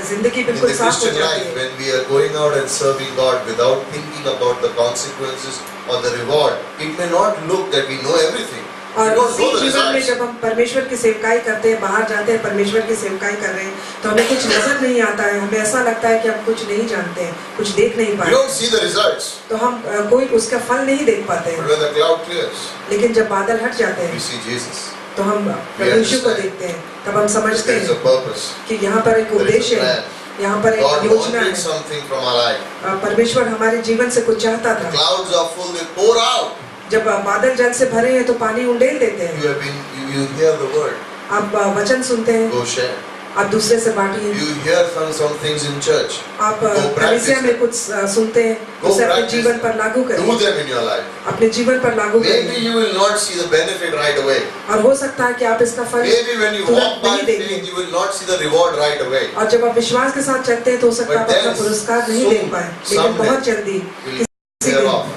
जिंदगी In the बिल्कुल साफ हो Christian जाती life, है। when we are going out and serving God without thinking about the consequences or the reward, it may not look that we know everything. We और don't इसी know the जीवन में results. जब हम परमेश्वर की सेवकाई करते हैं, बाहर जाते हैं, परमेश्वर की सेवकाई कर रहे हैं, तो हमें कुछ नजर नहीं आता है, हमें ऐसा लगता है कि हम कुछ नहीं जानते हैं, कुछ देख नहीं We पाते, don't see the results. तो हम कोई उसका फल नहीं देख पाते But हैं। when the cloud clears, लेकिन जब बादल हट जाते we हैं see Jesus. तो हम प्रभु यीशु को देखते हैं, तब हम समझते There is a हैं purpose. कि यहाँ पर एक There is a उद्देश्य है, plan. यहाँ पर God एक योजना wanted है। something from our life. परमेश्वर हमारे जीवन से कुछ चाहता The था। clouds are full, they pour out. जब बादल जल से भरे हैं तो पानी उंडेल देते हैं। You hear the word. आप वचन सुनते हैं, Go share. आप दूसरे से बांटिए। You hear some things in church. आप Go practice कलीसिया में them. कुछ सुनते हैं, Go उसे अपने practice जीवन पर them. लागू Do करिए, them in your life. अपने जीवन पर लागू Maybe करिए। you will not see the benefit right away. और हो सकता है कि आप इसका फल Maybe when you walk तुरंत by नहीं faith, देखें, you will not see the reward right away. और जब आप विश्वास के साथ चलते हैं तो हो सकता है आप But अपना then पुरस्कार नहीं soon, देख पाए, लेकिन someday, बहुत जल्दी Will किसी clear दिन off.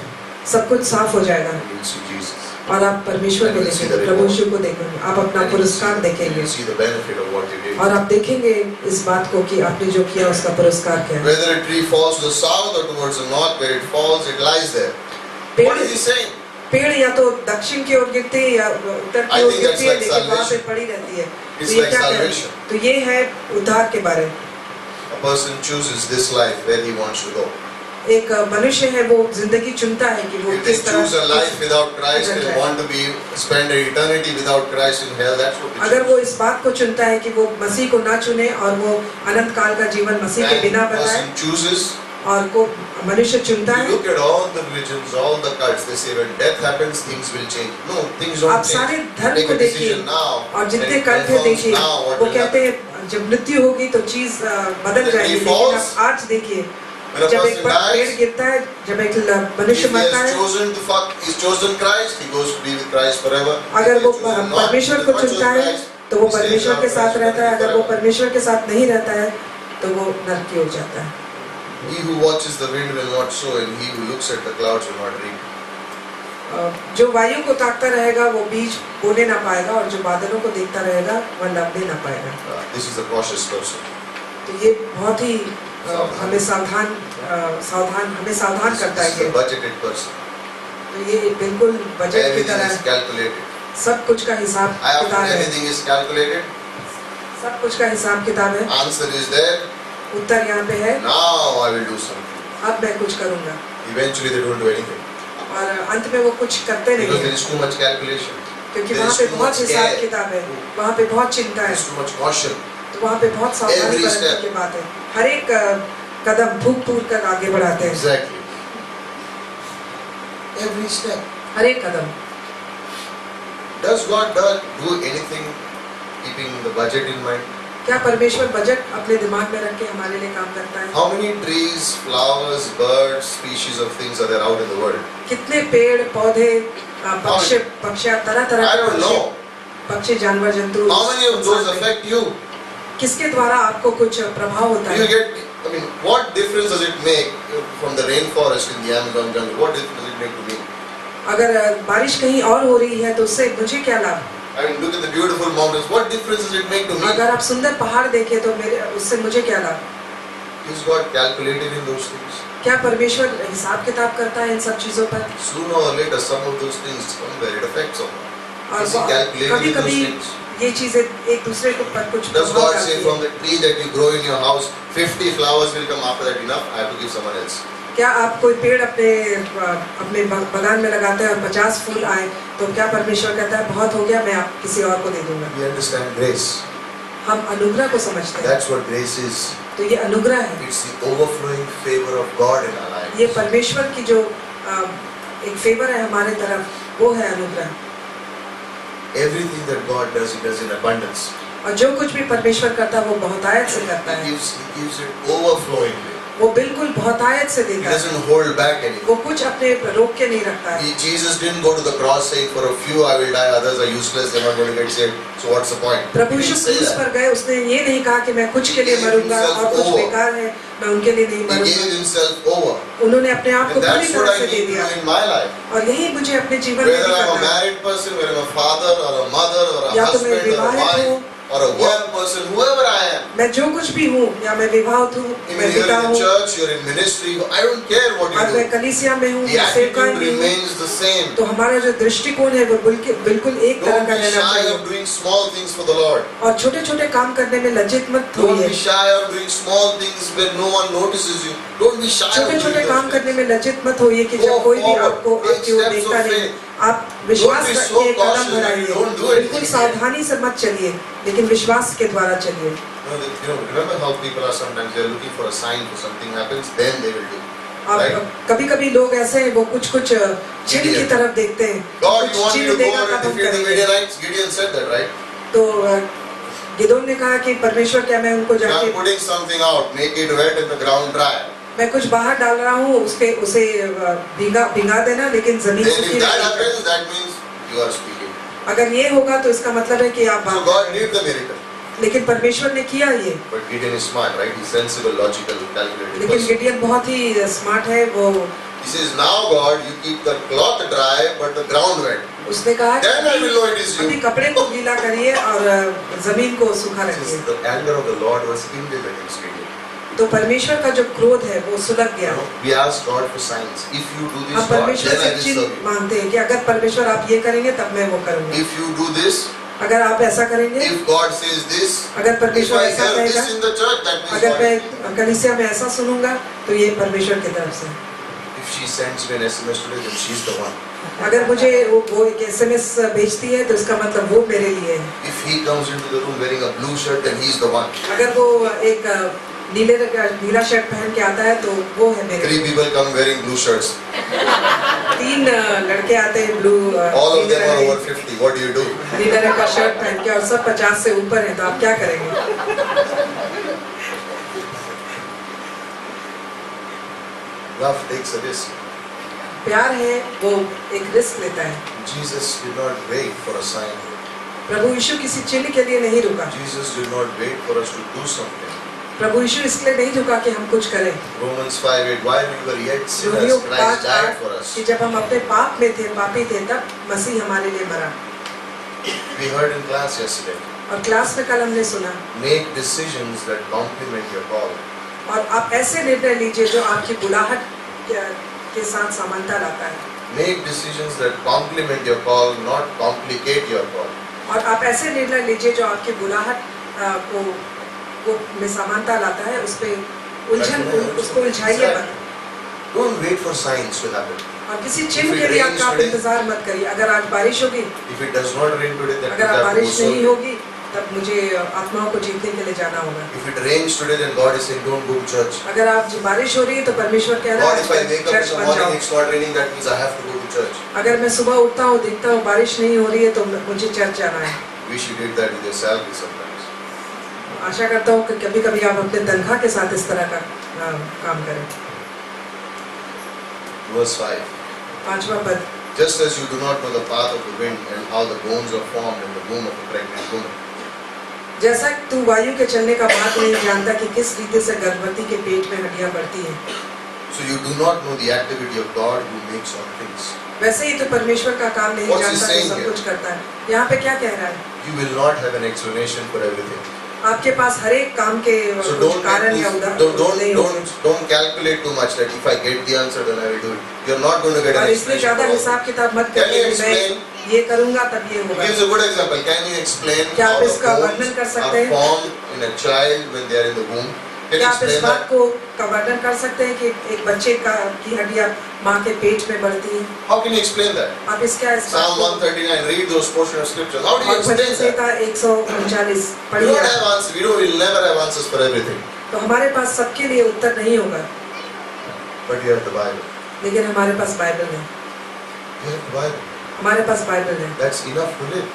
सब कुछ साफ हो जाएगा You will see Jesus. और आप परमेश्वर And को you will see देखेंगे, the प्रभु reward. यीशु को देखेंगे, आप अपना And you will पुरस्कार see- देखेंगे you will see the benefit of what you did. और आप देखेंगे इस बात को कि आपने जो किया उसका पुरस्कार क्या है। Whether a tree falls to the south or towards the north, where it falls, it lies there. पेड़ What is he saying? पेड़ या तो दक्षिण की ओर गिरती है या उत्तर I की ओर think that's गिरती है, like लेकिन वहाँ पे salvation. पड़ी रहती है। It's तो ये like क्या कह रहे हैं? salvation. तो ये है उद्धार के बारे में। A person chooses this life where he wants to go. एक मनुष्य है वो जिंदगी चुनता है कि वो If they किस तरह choose a life without Christ That's and right. want to be spend an eternity without Christ in hell, that's what they अगर choose. वो इस बात को चुनता है कि वो मसीह को ना चुने और वो अनंत काल का जीवन मसीह के And बिना a बताए person chooses. और को मनुष्य चुनता You है। look at all the religions, all the cults. They say when death happens, things will change. No, things आप don't सारे change. धर्म Make को a देखिए decision now. और and जितने it कल्ट है confirms देखिए, now what वो will कहते happen. हैं जब मृत्यु होगी तो चीज बदल When जाएगी, he लेकिन falls, आप आज देखिए When a जब person एक पेड़ dies, गिरता है, जब एक मनुष्य if he मरता has है, chosen to fuck, he's chosen Christ, he goes to be with Christ forever. अगर If वो he has chosen not, परमेश्वर he को has not चुनता chosen है Christ, तो वो he stays परमेश्वर without के साथ Christ रहता है, अगर वो forever. परमेश्वर के साथ नहीं रहता है तो वो नरकी हो जाता है। He who watches the wind will not sow, and he who looks at the clouds will not reap. जो वायु को ताकता रहेगा वो बीज बोने ना पाएगा और जो बादलों को देखता रहेगा वह लवने ना पाएगा। This is a cautious person. तो ये बहुत ही हमें सावधान This करता is a है। budgeted person. तो ये बिल्कुल बजट की Everything तरह is है। calculated. सब कुछ का हिसाब I often किताब है, everything is calculated. सब कुछ का हिसाब किताब है। Answer is there. उत्तर यहाँ पे है, Now I will do something. अब मैं कुछ करूँगा। Eventually they don't do anything और अंत में वो कुछ करते नहीं because there हैं, is too much calculation. क्योंकि there वहाँ is पे too बहुत much हिसाब care. किताब है, वहाँ पे बहुत चिंता There है, is too much caution. तो वहाँ पे बहुत सावधानी Every बरतने step. की बात है। हर एक कदम फूक फूक कर आगे बढ़ाते हैं, Exactly. Every step. हर एक कदम। Does God do anything keeping the budget in mind? क्या परमेश्वर बजट अपने दिमाग में रख के हमारे लिए काम करता है? How many trees, flowers, birds, species of things are there out in the world? कितने पेड़ पौधे पक्षी पक्षियाँ तरह तरह I के don't know. पक्षी जानवर जंतु How many of those इंसान हैं। affect you? किसके द्वारा आपको कुछ प्रभाव होता You है? get, I mean, what difference does it make from the rainforest in the Amazon jungle? What difference does it make to me? अगर बारिश कहीं और हो रही है तो उससे मुझे क्या लाभ? I mean, look at the beautiful mountains. What difference does it make to me? अगर आप सुंदर पहाड़ देखें तो मेरे उससे मुझे क्या लाभ? Is God calculated in those things? क्या परमेश्वर हिसाब किताब करता है इन सब चीजों पर? Sooner or later, some of those things somewhere it affects someone. और Is He calculated कभी in those कभी things? ये चीजें एक दूसरे को पर कुछ Does प्रभाव God say डालती from है। the tree that you grow in your house, 50 flowers will come after that enough? I have to give someone else. क्या आप कोई पेड़ अपने बगान में लगाते हैं और 50 फूल आए तो क्या परमेश्वर कहता है बहुत हो गया मैं आप किसी और को दे दूंगा? We understand grace. हम अनुग्रह को समझते हैं, That's what grace is. तो ये अनुग्रह है। It's the overflowing favor of God in our lives. ये परमेश्वर की जो एक फेवर है हमारे तरफ, वो है अनुग्रह। Everything that God does, He does in abundance. और जो कुछ भी परमेश्वर करता है वो बहुतायत से करता He है, gives it overflowingly. वो बिल्कुल बहुतायत से He देता है, doesn't hold back anything. वो कुछ अपने रोक के नहीं रखता है। Jesus didn't go to the cross saying, for a few I will die, others are useless, they're not going to get saved. So what's the point? Prabhu He Yeshu didn't say क्रूस that. पर गए, उसने ये नहीं कहा कि मैं कुछ के लिए He gave मरूंगा himself और कुछ over. बेकार है मैं उनके लिए नहीं He gave मरूंगा। Himself over. उन्होंने अपने आप को And पूरी that's what तरह I से दे need to दिया do in my life. और यही मुझे अपने जीवन में Whether भी I'm a करना है। married person, whether I'm a father or a mother or a या तो मैं husband or a विवाहित हूँ, wife or a work person, whoever I am. मैं जो कुछ भी हूँ, या मैं विवाहित हूँ, I मैं mean, you're पिता in the हूँ, church, you're in ministry, I don't care what और you मैं do. कलीसिया में हूँ, The मैं सेवकाई attitude में हूँ, remains the same. तो हमारा जो दृष्टिकोण है वो बिल्कुल एक तरह Don't का be रहना shy चाहिए। of doing small things for the Lord. और छोटे छोटे काम करने में लज्जित मत Don't होइए। be shy of doing small things when no one notices you. Don't be shy of छोटे doing छोटे काम those करने things. में लज्जित मत होइए कि Go जब कोई भी forward. आपको Take आपकी ओर steps देखता of नहीं, faith. आप विश्वास Don't be करके so एक कदम cautious that you बढ़ाइए। don't do बिल्कुल anything. सावधानी से मत चलिए, लेकिन विश्वास के द्वारा चलिए। Remember how people are sometimes they're looking for a sign for something happens, then they will do. अब Right? कभी कभी लोग ऐसे हैं वो कुछ चिन्ह की तरफ देखते हैं, God, कुछ you want me चिन्ह to go देगा out and तब हम defeat the करेंगे। Midianites? Gideon said that, right? तो गिदोन ने कहा कि परमेश्वर क्या मैं उनको So जाके I'm putting something out, make it wet and the ground dry. मैं कुछ बाहर डाल रहा हूँ उसे भिगा देना लेकिन जमीन Then सूखी if that नहीं happens, that means you are speaking. अगर ये होगा तो इसका मतलब है कि आप So बात God कर रहे did the miracle. हैं। लेकिन परमेश्वर ने किया ये, But Gideon is smart, right? He's sensible, logical, calculated लेकिन person. गिडियन बहुत ही स्मार्ट है। वो He says, now God, you keep the cloth dry, but the ground wet. उसने कहा कि Then I will know it is अभी you. कपड़े को गीला करिए और जमीन को सूखा He says, रखिए। the anger of the Lord was kindled against Gideon. तो परमेश्वर का जो क्रोध है वो सुलग गया। We ask God for signs. If you do this, हम God, परमेश्वर then I से will चिन्ह serve you. मांगते हैं कि अगर परमेश्वर आप ये करेंगे तब मैं वो करूंगा। If you do this, अगर आप ऐसा करेंगे, if God says this, अगर if परमेश्वर I ऐसा hear कहेगा, this in the church, that means अगर God. मैं कलीसिया में ऐसा सुनूंगा तो ये परमेश्वर की तरफ से। If she sends me an SMS today, then she's the one. अगर मुझे वो एक SMS भेजती है तो इसका मतलब वो मेरे लिए है। If he comes into the room wearing a blue shirt, then he's the one. अगर वो एक नीला शर्ट पहन के आता है तो वो है मेरे 3 लिए। people come wearing blue shirts. 3 लड़के आते हैं blue All of them are over 50. What do you do? नीले रंग का शर्ट पहन के और सब 50 से ऊपर है तो आप क्या करेंगे? Love takes a risk. प्यार है वो एक रिस्क लेता है। Jesus did not wait for a sign. प्रभु यीशु किसी चिन्ह के लिए नहीं रुका। Jesus did not wait for us to do something. प्रभु यीशु इसलिए नहीं रुका कि हम कुछ करें। Romans 5:8. While we were yet sinners, Romeo Christ died 5:8 for us. कि जब हम अपने पाप में थे, पापी थे, तब मसीह हमारे लिए मरा। We heard in class yesterday. और क्लास में कल हमने सुना, Make decisions that complement your call. और आप ऐसे निर्णय लीजिए जो आपकी बुलाहट के साथ समानता लाता है। Make decisions that complement your call, not complicate your call. और आप ऐसे निर्णय लीजिए जो आपकी बुलाहट को में समानता लाता है, उस पे उलझन उसको उलझाइए मत। Don't wait for signs to happen. और किसी चिन्ह के लिए आप इंतजार मत करिए। अगर आज बारिश होगी, If it does not rain today, then अगर you have to go बारिश नहीं solve it. होगी, तब मुझे आत्माओं को जीतने के लिए जाना होगा। If it rains today, then God is saying, don't go to church. अगर आप बारिश हो रही है तो परमेश्वर कह रहा God, है if I wake up in church the बन morning, जाओ। it's not raining, that means I have to go to church. अगर मैं सुबह उठता हूँ, दिखता हूँ बारिश नहीं हो रही है तो मुझे चर्च जाना है। Wish you did that with your salary sometimes. आशा करता हूँ कि कभी-कभी आप अपने तनख्वाह के साथ इस तरह का काम करें। Verse 5. पांचवा पद। Just as you do not know the path of the wind and how the bones are formed in the womb of a pregnant woman. जैसा तू वायु के चलने का बात नहीं जानता कि किस रीति से गर्भवती के पेट में हड्डियां बढ़ती हैं। So you do not know the activity of God who makes all things. वैसे ही तो परमेश्वर का काम नहीं What's he जानता जो saying सब here? कुछ करता है। यहाँ पे क्या कह रहा है? You will not have an explanation for everything. आपके पास हर एक काम के So कुछ कारण या नहीं होंगे। don't calculate too much that if I get the answer then I will do it. You're not going to get an और इसलिए explanation. ज्यादा for all. हिसाब किताब मत Can you करिए कि मैं explain? ये करूँगा तब ये He होगा। gives a good example. Can you explain क्या how आप the इसका bones वर्णन कर are सकते हैं? formed in a child when they are in the womb? Can you क्या आप इस explain बात that? का वर्णन कर सकते हैं कि एक बच्चे की हड्डियां माँ के पेट में बढ़ती हैं? How can you explain that? आप इसका Psalm 139. Read those portions of scriptures. How do you explain that? Samhita 139 We पढ़िए। don't have answers. We will never have answers for everything. तो हमारे पास सबके लिए उत्तर नहीं होगा, But you have the Bible. लेकिन हमारे पास बाइबल है। You have the Bible. हमारे पास बाइबल है, That's enough to live.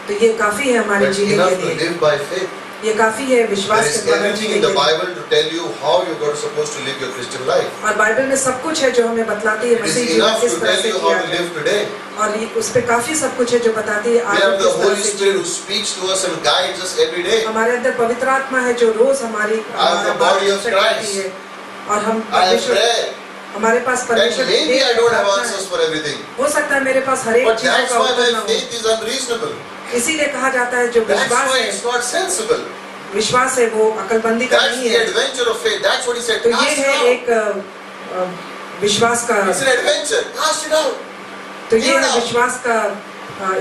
तो ये काफी है हमारे That's जीने enough के to लिए। live by faith. ये काफी है There विश्वास is के द्वारा everything जीने in के the लिए। Bible to tell you how you're supposed to live your Christian life. और बाइबल में सब कुछ है जो हमें बतलाती है It is मसीह जीवन enough किस to तरह tell से you how किया to है। live today. और उस पे काफी सब कुछ है जो बताती है We आज have the किस तरह Holy से Spirit Jeena. who speaks to us and guides us every day. हमारे अंदर पवित्र आत्मा है जो रोज हमारी I have the body of Christ. है और हम I have परमेश्वर prayer. हमारे पास That परमेश्वर की maybe I don't have प्रार्थना answers है। for everything. हो सकता है मेरे पास हर एक But चीज that's का why उत्तर my ना हो। faith is unreasonable. इसीलिए कहा जाता है जो That's विश्वास why है, it's not sensible. विश्वास है वो अकलमंदी का That's नहीं the है। adventure of faith. That's what he said. तो ये Cast it है out. एक विश्वास का, It's an adventure. Cast it out. तो ये Give it है out. विश्वास का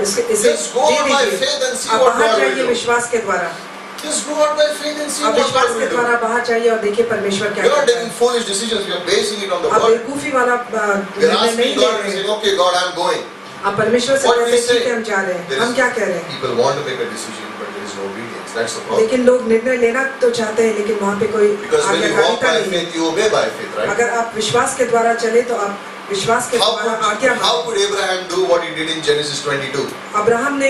इसे Just go they on by दीजिए। faith and see आप what बाहर God will जाइए do. विश्वास के द्वारा, Just go on by faith and see आप what विश्वास God के will do. द्वारा बाहर जाइए और देखिए परमेश्वर क्या You're not करता taking है। foolish decisions. You're basing it on the आप word. बेवकूफी वाला You're निर्णय asking नहीं ले God and रहे saying, हैं। okay, God, I'm going. आप परमेश्वर से What do कहते we हैं ठीक say? है हम जा रहे There हैं। हम is- क्या कह रहे हैं? People want to make a decision, but there is no obedience. That's the problem. लेकिन लोग निर्णय लेना तो चाहते हैं लेकिन वहाँ पे कोई Because when you walk आज्ञाकारिता by नहीं है। faith, you obey by faith, right? अगर आप विश्वास के द्वारा चले तो आप विश्वास के द्वारा आज्ञा How माने। could Abraham do what he did in Genesis 22? Abraham ने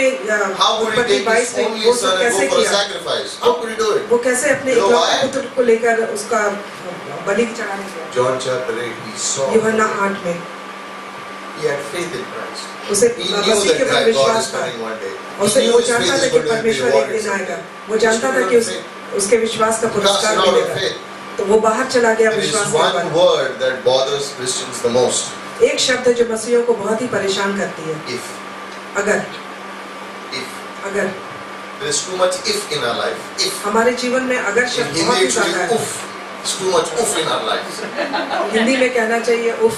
How could he उत्पत्ति take 22 his में only वो son सब and कैसे go for a किया? sacrifice? How could he do it? वो कैसे अपने You know इकलौते why? पुत्र को लेकर उसका बलि चढ़ाने गया? John chapter 8, he saw. यूहन्ना 8 में He had faith in Christ. उसे He knew मसीह के that ऊपर God विश्वास is था। coming one day. उसे He knew वो his faith जानता था is कि going to be परमेश्वर एक rewarded दिन आएगा। someday. वो जानता था कि उसके विश्वास का Cast पुरस्कार it out of मिलेगा। faith. तो वो बाहर चला गया There is विश्वास के one द्वारा। word that bothers Christians the most. एक शब्द है जो मसीहियों को बहुत ही परेशान करती है, If. अगर If. अगर There is too much if in our life. If. हमारे जीवन में अगर In शब्द Hindi बहुत ही it ज्यादा should be है। uff. It's too much uff in our lives. Hindi में कहना चाहिए उफ।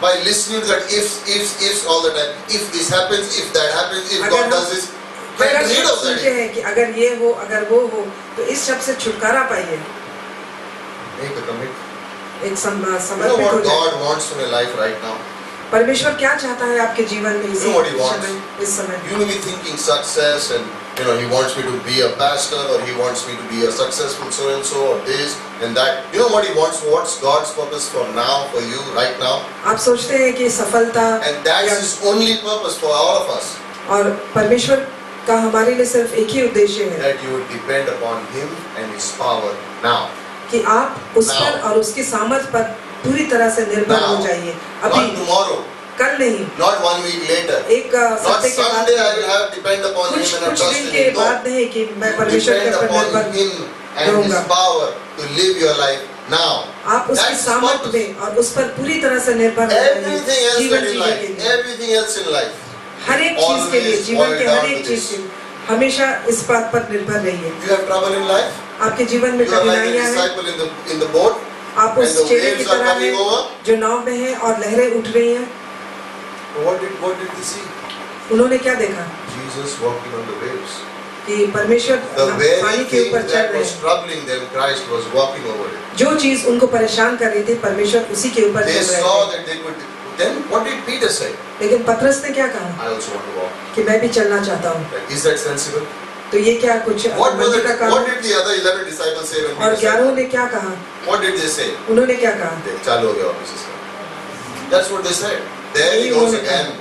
By listening to that ifs all the time. If this happens, if that happens, if अगर God हम- does this. Get अगर rid हम of that. सोचते हैं कि अगर ये हो अगर वो हो तो इस शब्द से छुटकारा पाइए, Make a commitment. एक You know समर्पित हो what जाए। God wants from your life right now? परमेश्वर क्या चाहता है आपके जीवन में You know what he wants? इस समय You may be thinking success and he wants me to be a pastor or he wants me to be a successful so and so or this and that. You know what he wants? What's God's purpose for now, for you, right now? आप सोचते हैं कि सफलता And that's या- his only purpose for all of us. और परमेश्वर का हमारे लिए सिर्फ एक ही उद्देश्य है That you would depend upon him and his power now. कि आप उस पर Now. और उसकी सामर्थ पर पूरी तरह से निर्भर हो Now. जाइए। Not अभी, tomorrow, कल नहीं, not 1 week later. एक Not सप्ताह के बाद someday I will have depend upon कुछ him and I कुछ trust दिन in के him. No. बाद नहीं कि मैं परमेश्वर के Depend ऊपर upon निर्भर him and his रहूंगा। power to live your life now. आप उसकी That's his सामर्थ purpose. में और उस पर पूरी तरह से निर्भर हो Everything जाइए else जीवन in जीने life, के लिए। everything else in life, हर एक चीज के लिए, always जीवन boil के down हर to एक चीज this. के लिए हमेशा इस बात पर निर्भर रहिए। you have trouble in life, आपके जीवन में you are like a कठिनाइयां हैं, disciple in the boat, आप and उस the चेले की waves are तरह coming हैं over. जो नाव में है और लहरें उठ रही हैं। What did they see? उन्होंने क्या देखा Jesus walking on the waves. कि परमेश्वर The very पानी के thing ऊपर चल that रहे was हैं। troubling them, Christ was walking over it. जो चीज उनको परेशान कर रही थी परमेश्वर उसी के ऊपर They चल रहे saw थे। that they could. Then what did Peter say? लेकिन पतरस ने क्या कहा I also want to walk. कि मैं भी चलना चाहता हूँ। Like, is that sensible? तो ये क्या कुछ मंदिर का काम What है? did the other 11 disciples say when और Peter said 11 that? ने क्या कहा? What did they say? उन्होंने क्या कहा? चालू हो गया ऑफिस का. That's what they said. There he यही goes उन्होंने again.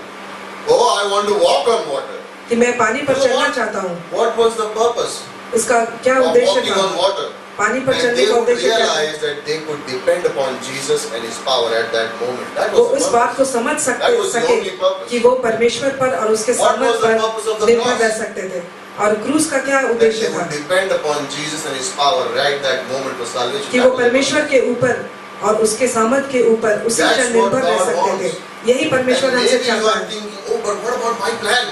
Oh, I want to walk on water. कि मैं पानी पर So चलना what- चाहता हूँ। What was the purpose इसका क्या of उद्देश्य walking था? on water? पानी पर And चलने they का would उद्देश्य क्या था? realize that they could depend upon Jesus and His power at that moment. That वो was the इस purpose. बात को समझ That was the सके only purpose. कि वो परमेश्वर पर और उसके What सामर्थ was the purpose of पर the निर्भर cross? रह सकते थे। और क्रूस का क्या That उद्देश्य they था? would depend upon Jesus and His power right that moment for salvation. कि That वो was the परमेश्वर purpose. के ऊपर और उसके सामर्थ के ऊपर उसी That's क्षण what निर्भर रह God सकते थे। wants. यही परमेश्वर And हमसे maybe you चाहता are है। thinking, oh, but what about my plan?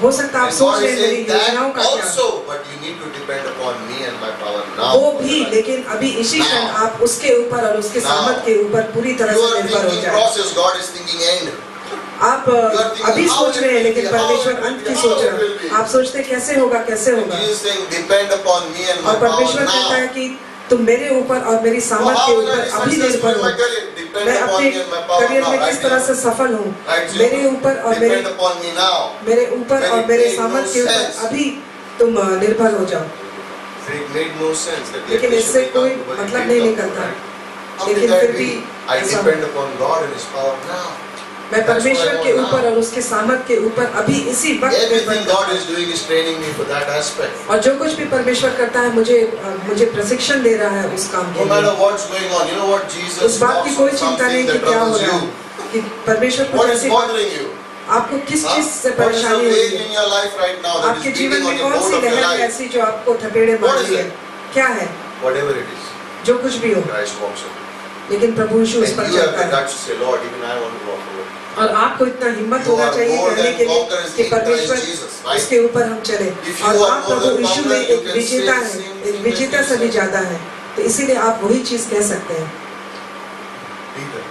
हो सकता है आप And सोच God रहे is हैं मेरी saying योजनाओं that का क्या? also, but you need to depend upon me and my power now. वो भी, लेकिन अभी इसी क्षण Now. आप उसके ऊपर और उसके Now. सामर्थ के ऊपर पूरी तरह You से are निर्भर हो thinking जाए। process, God is thinking end. आप You are thinking अभी how सोच it रहे हैं will लेकिन be, how परमेश्वर it will अंत be, की how सोच it रहे will हैं। be. आप सोचते हैं कैसे होगा कैसे And होगा? Jesus is saying, depend upon me and my और power परमेश्वर कहता है now. कि तुम मेरे ऊपर और मेरी So सामर्थ how के will I ऊपर be अभी successful निर्भर in हो। my career? Depend मैं upon अपने me and my power career now. में Right, किस तरह से Jesus? सफल हूँ, Right, मेरे Jesus? ऊपर और Depend upon me now. मेरे ऊपर When और it मेरे made सामर्थ no के ऊपर sense. अभी तुम निर्भर हो जाओ। So it made no sense that लेकिन they इससे should कोई become very मतलब big नहीं company, निकलता। right? How लेकिन can that फिर be? भी I ऐसा depend upon God and His power now. मैं परमेश्वर के That's what I want ऊपर now. और उसके सामर्थ के ऊपर अभी इसी वक्त निर्भर Everything करता God हूँ। is doing is training me for that aspect. और जो कुछ भी परमेश्वर करता है मुझे प्रशिक्षण दे रहा है उस काम के No matter लिए। what's going on, you know what? Jesus उस बात की talks कोई of चिंता नहीं something कि that क्या हो troubles रहा you. है, कि परमेश्वर को What is कैसे bothering you? आपको किस Huh? चीज से What is the परेशानी हो wave रही in है? your life right now that is आपके beating जीवन on में your कौन boat सी of your लहर है life? ऐसी जो आपको थपेड़े मार What is रही है? it? क्या है? Whatever it is, जो कुछ भी हो, Christ walks on. लेकिन प्रभु यीशु उस And पर you have चलता the है। guts to say, Lord, even I want to walk over. और आपको इतना हिम्मत You होना are चाहिए more कहने than के लिए conquerors कि in Christ परमेश्वर Jesus, right? उसके ऊपर हम चले। If और you are आप more प्रभु than यीशु में conquerors, you एक can विजेता say the है, same एक thing विजेता that से भी Jesus ज्यादा है। तो इसीलिए आप वही चीज कह सकते हैं Peter,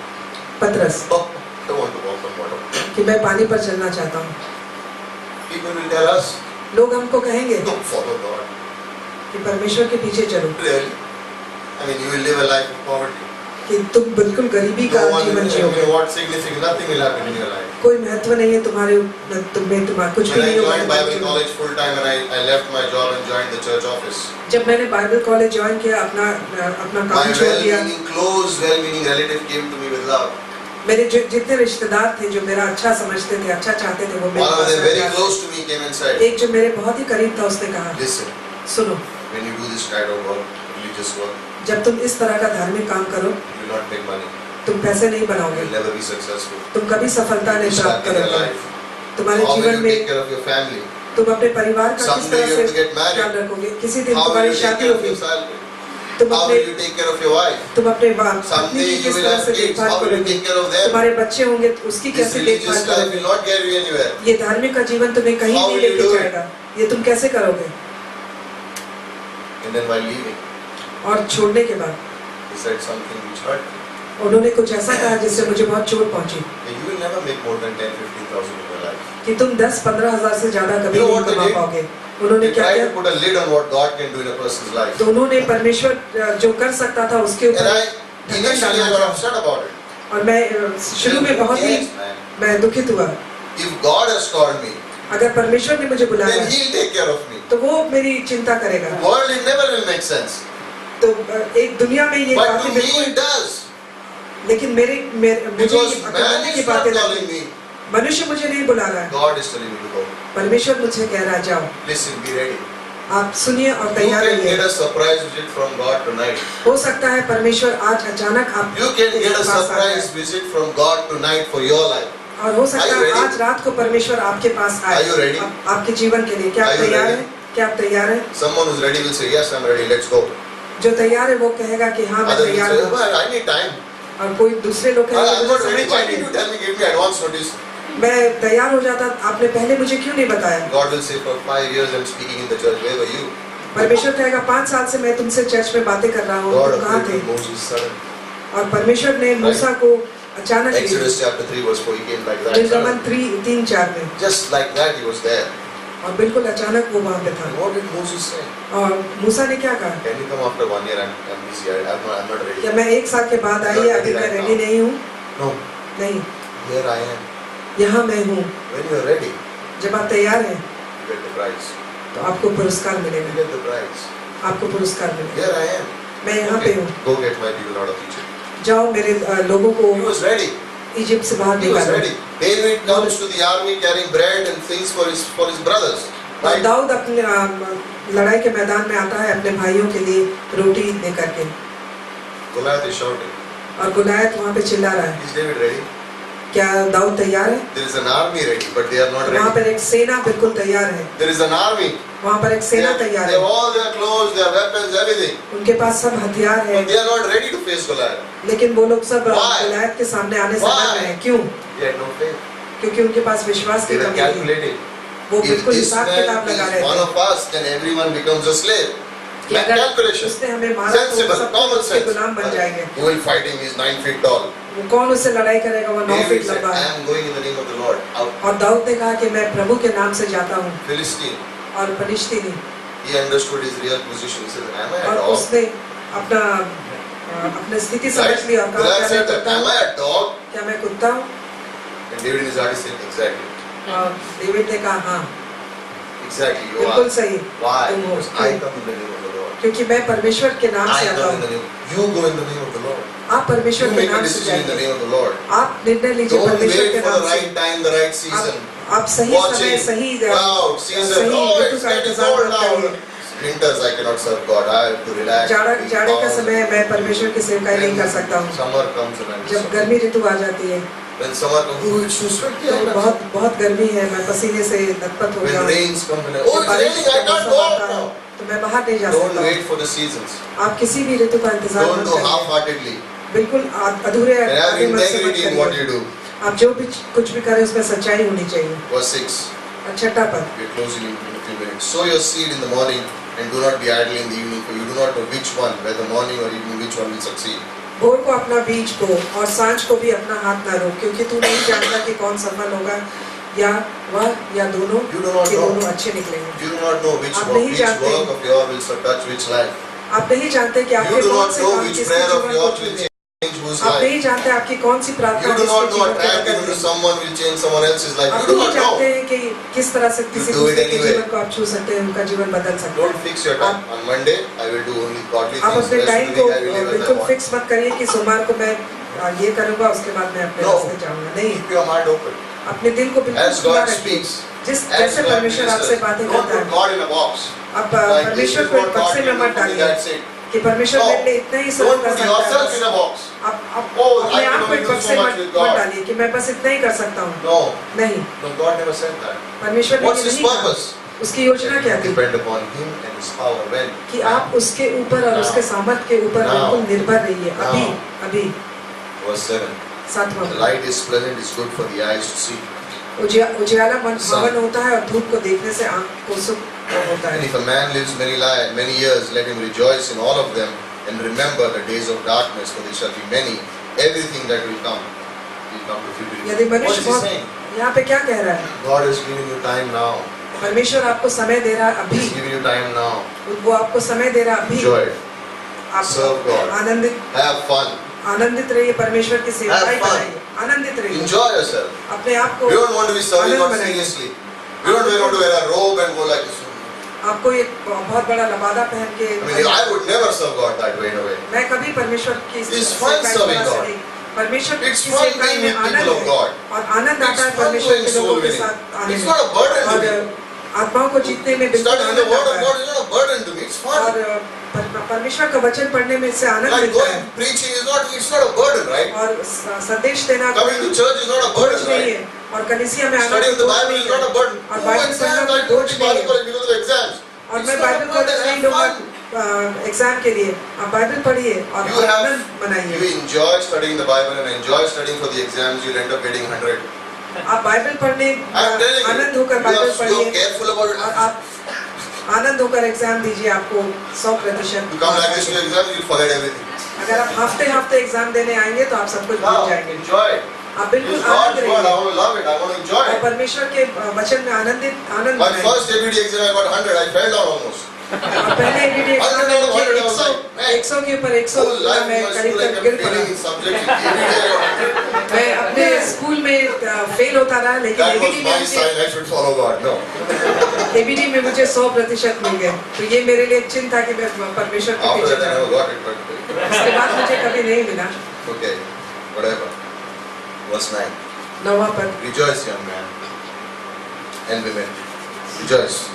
पतरस oh, I want to walk on water. कि मैं पानी पर चलना चाहता हूँ। People will tell us, लोग हमको कहेंगे don't follow God. कि परमेश्वर के पीछे चलो, Really? I mean, you will live a life of poverty. कि तुम बिल्कुल गरीबी का No one जीवन will, जियोगे। you know what significant, nothing will happen in your life. कोई महत्व नहीं है तुम्हारे तुम्हारा कुछ भी When I नहीं होगा joined तुम्हारे Bible जीवन में। college full time and I left my job and joined the church office. जब मैंने बाइबल कॉलेज ज्वाइन किया अपना My काम छोड़ दिया, well-meaning, close, well-meaning relative came to me with love. मेरे जितने रिश्तेदार थे जो मेरा अच्छा समझते थे, अच्छा चाहते थे, वो मेरे One of पास them आए very प्यार से। close to me came and said, एक जो मेरे बहुत ही करीब था उसने कहा, listen, सुनो, when you do this kind of work, religious work, जब तुम इस तरह का धार्मिक काम करो, you will not make money. तुम पैसे नहीं You बनाओगे, will never be successful. तुम कभी सफलता You नहीं will प्राप्त stuck in your करोगे। life. तुम्हारे How will जीवन you में take care of your family? तुम अपने परिवार का किस Someday तरह you से have to get married. ख्याल रखोगे, किसी दिन How will तुम्हारी you take शादी care of होगी, your salary? तुम How अपने will you take care of your wife? तुम अपने पत्नी Someday की you किस will तरह have से kids. देखभाल How will you करोगे, take care of them? तुम्हारे बच्चे होंगे तो उसकी This कैसे देखभाल religious life करोगे। will not carry you anywhere. ये धार्मिक का जीवन तुम्हें कहीं How नहीं will you लेके do it? जाएगा, ये तुम कैसे करोगे। And then while leaving, और छोड़ने के बाद he said something which hurt me. उन्होंने कुछ ऐसा कहा जिससे मुझे बहुत चोट पहुंची That you will never make more than 10-15,000 in your life. कि तुम 10-15 हजार से ज्यादा कभी You know नहीं what they कमा did? पाओगे। उन्होंने They क्या tried किया, to put a lid on what God can do in a person's life. तो उन्होंने परमेश्वर जो कर सकता था उसके And ऊपर I ढक्कन initially I डालना got चाहा। upset about it. और मैं शुरू में बहुत ही Yes, man. मैं दुखित हुआ। If God has called me, अगर परमेश्वर ने मुझे बुलाया then He'll take care of me. तो वो मेरी चिंता करेगा। The world it never will make sense. तो एक दुनिया में ये But बातें to me बिल्कुल, it does. लेकिन मुझे Because ये man अकलमंदी की is not बातें calling लगती। me. मनुष्य मुझे नहीं बुला रहा है, God is telling me to go. परमेश्वर मुझे कह रहा है जाओ। Listen, be ready. आप सुनिए और You तैयार can get रहिए। a surprise visit from God tonight. हो सकता है परमेश्वर आज अचानक आप You can get a pass uh surprise जाए। visit from God tonight for your life. और हो सकता Are you है ready? आज रात को परमेश्वर आपके पास आए। Are you ready? आपके जीवन के लिए क्या Are आप you तैयार ready? हैं? क्या आप तैयार हैं? Someone who's ready will say, yes, I'm ready, let's go. जो तैयार है वो कहेगा कि हाँ मैं Others will तैयार say, हूँ। well, I need time. और कोई दूसरे लोग कहेंगे I'm मुझे not ready. समय Why did you चाहिए। tell me, give me advance notice? मैं तैयार हो जाता, आपने पहले मुझे क्यों नहीं बताया। God will say, for 5 years I'm speaking in the church, where were you? परमेश्वर कहेगा 5 साल से मैं तुमसे चर्च में बातें कर रहा हूँ, God तुम कहाँ थे। appeared to Moses suddenly. और परमेश्वर ने मूसा को अचानक ही Exodus chapter 3 verse 4, he came like that. निर्गमन suddenly. 3:4 में Just like that he was there. और बिल्कुल अचानक वो वहाँ पे था। And what did Moses say? और मूसा ने क्या कहा? Can you come after 1 year? I'm busy. I'm not ready. क्या मैं 1 साल के बाद आई है, अभी मैं रेडी नहीं हूँ? No. नहीं, Here I am. यहाँ मैं हूँ। When you are ready, जब आप तैयार हैं you get the prize. तो आपको पुरस्कार You मिलेगा। get the prize. आपको पुरस्कार मिलेगा। Here I am. मैं यहाँ पे हूँ। Go get my people out of Egypt. जाओ मेरे लोगों को He was ready. इजिप्ट से बाहर He was निकालो। ready. David comes to the army carrying bread and things for his brothers. और Right? दाऊद अपने लड़ाई के मैदान में आता है अपने भाइयों के लिए रोटी लेकर के, Goliath is shouting. और गुलायत वहाँ पे चिल्ला रहा है। Is David ready? क्या दाऊद तैयार है? There is an army ready, but they are not वहाँ ready. पर एक सेना बिल्कुल तैयार है। There is an army. वहाँ पर एक They सेना have, तैयार they have है। all their clothes, their weapons, everything. उनके पास सब हथियार है, But they are not ready to face Goliath. लेकिन वो लोग सब Why? गुलायत के सामने आने से डर रहे हैं। क्यों? They had no faith. क्योंकि उनके पास विश्वास They की were कमी थी। calculating. वो If बिल्कुल this हिसाब man किताब लगा is रहे one थे of us, then everyone becomes a slave. कि अगर Calculation. उसने हमें मारा तो Sensible, सब common उसके sense. गुलाम बन जाएंगे। Who will fight him? He is 9 feet tall. वो कौन उससे लड़ाई करेगा? वो 9 David फीट said, लंबा I है। am going in the name of the Lord. Out. और दाऊद ने कहा कि मैं प्रभु के नाम से जाता हूँ। Philistine. और फलिश्तीनी, He understood his real position. He said, Am I a और dog? उसने अपना अपनी स्थिति समझ ली और कहा Goliath क्या मैं said that, कुत्ता Am हूँ? I a dog? क्या मैं कुत्ता हूँ? And David in his heart is saying, Exactly. और डेविड ने कहा हाँ, Exactly. You बिल्कुल are. सही। Why? तुम हो। Because I come in the name of the Lord. क्योंकि मैं परमेश्वर के नाम से I आता come in हूँ। the name. You go in the name of the Lord. आप परमेश्वर You के make a नाम से decision in the जाइए। name of the Lord. आप निर्णय लीजिए Don't परमेश्वर wait के for नाम the से। right time, the right season. आप सही समय, सही Cloud, season. सही Oh, ऋतु it's का getting इंतजार cold मत now. करिए। Winters, I cannot serve God. I have to relax. जाड़े का समय मैं परमेश्वर की सेवकाई नहीं कर सकता हूँ। Summer comes and I will जब suffer. गर्मी ऋतु आ जाती है, When summer comes, oh, it's so sweaty. तो बहुत गर्मी है, मैं पसीने से लथपथ हो When जाऊँ। rains come, and oh, it's बारिश raining. का I can't मौसम go आता out है, now. तो मैं बाहर नहीं जा Don't सकता wait हूँ। for the seasons. आप किसी भी ऋतु का इंतजार Don't मत do करिए। half-heartedly. बिल्कुल अधूरे And have आगे मन से मत integrity in what करिए। you do. आप जो भी कुछ भी करें उसमें सच्चाई होनी चाहिए। Verse 6. और छठा पद, We're closing in a few minutes. Sow your seed in the morning and do not be idle in the evening, for you do not know which one, whether morning or evening, which one will succeed. भोर को अपना बीज बो और सांझ को भी अपना हाथ ना रोक, क्योंकि तू नहीं जानता कि कौन सफल होगा, या वह या दोनों, You do not कि know. दोनों अच्छे निकलेंगे। You do not know which आप work, नहीं which जानते। work of yours will touch which life. आप नहीं जानते कि You आपके do कौन not से know काम which किसके prayer of जीवन को yours will छूते। change whose आप life. नहीं जानते आपकी कौन सी प्रार्थना You do किसके not know जीवन a को trap बदल given to देगी। someone will change someone else's life. आप You do नहीं not जानते know. हैं कि किस तरह से किसी do it दूसरे के anyway. जीवन को आप छू सकते हैं, उनका जीवन बदल सकते Don't हैं। fix your time. On Monday, I will do only godly आप things. अपने The rest time of the को week, I will live as I बिल्कुल want. फिक्स मत करिए कि सोमवार को मैं ये करूँगा, उसके बाद मैं अपने No. रास्ते जाऊँगा। नहीं, Keep your heart open. अपने दिल को बिल्कुल As खुला God रखिए। speaks, जिस as जैसे God परमेश्वर आपसे ministers, बातें don't करता put है, God in a box. आप Like this परमेश्वर is को एक what God बक्से में can do मत for me, डालिए that's it. कि परमेश्वर No. मेरे लिए इतना ही सब Don't कर put सकता है। yourself in a box. आप Oh, अपने I can आप को only एक do बक्से so मत much with मत God. डालिए कि मैं बस इतना ही कर सकता हूँ। No, नहीं, no, God never said that. परमेश्वर ने What's ये His नहीं कहा। purpose? उसकी योजना क्या थी? Depend upon Him and His power. When? कि आप उसके ऊपर और Now. उसके सामर्थ्य के ऊपर Now. बिल्कुल निर्भर रहिए। अभी Now. अभी Verse 7. सातवां The पद। light is pleasant, is good for the eyes to see. उजियाला मन Sun. भवन होता है और धूप को देखने से आंख को सुख होता And है। if a man lives many years, let him rejoice in all of them and remember the days of darkness, for they shall be many. Everything that will come to futility. यदि What is मनुष्य he बहुत saying? यहाँ पे क्या कह रहा है? God is giving you time now. परमेश्वर आपको समय दे रहा है अभी। He's giving you time now. वो आपको समय दे रहा है अभी। Enjoy it. आप Serve God. Have fun. आनंदित रहिए, परमेश्वर की सेवकाई Have fun. बनाइए, आनंदित रहिए। Enjoy yourself. अपने आप को We don't want to be serving Anand God बनाइए। seriously. We don't want to wear a robe and go like this. आपको एक बहुत बड़ा लबादा पहन के, I mean, I would never serve God that way in a way. मैं कभी परमेश्वर की It's fun सेवकाई serving तरह से God. नहीं। परमेश्वर की It's fun सेवकाई being में with आनंद people of है God. और आनंद आता है It's fun परमेश्वर doing के soul लोगों के winning. साथ आने It's में। not a burden to और me. आत्माओं को जीतने में बिल्कुल Studying the आनंद word आता of है। God is not a burden to me. It's fun. और परमेश्वर का वचन पढ़ने में इससे आनंद Like मिलता है। going preaching is not. It's not a burden, right? और संदेश देना Coming to church is not a बोझ burden, नहीं right? है। और कलीसिया में आना Studying the बोझ Bible नहीं is not a है। burden. और Oh, बाइबल exams! पढ़ना I कोई go बोझ to नहीं Bible है। college because of exams. और It's मैं not a Bible college burden. नहीं Have लूंगा fun. एग्जाम के लिए। आप बाइबल पढ़िए और You have. Anand You मनाइए। enjoy studying the Bible and enjoy studying for the exams. You'll end up getting 100. आप बाइबल पढ़ने I'm telling you. आनंद होकर You बाइबल are पढ़िए careful about और it. आप आनंद होकर एग्जाम दीजिए, आपको 100% You come like this to exams, you'll forget everything. अगर आप हफ्ते हफ्ते एग्जाम देने आएंगे तो आप सब कुछ Now, भूल जाएंगे। enjoy it. आप It बिल्कुल is Anand God's word. I रहिए want to love it. I want to enjoy और it. परमेश्वर के वचन में आनंद My रहें। first ABD exam, I got 100. I fell down almost. और पहले एबीडी एग्जाम में मुझे 100 के ऊपर 100 Whole life मैं in my करीब school, I तक kept गिर failing पड़ा। in subjects. ABD, I got 100. मैं अपने स्कूल में फेल होता रहा, लेकिन That was एबीडी my में sign. I should follow God. No. ABD में मुझे 100% मिल गए। तो ये मेरे लिए एक चिन्ह था कि मैं परमेश्वर के After पीछे that, I जाऊँ। never got it. But उसके बाद मुझे कभी नहीं मिला। okay, whatever. Verse 9. 9वां पद, Rejoice, young man and women. Rejoice.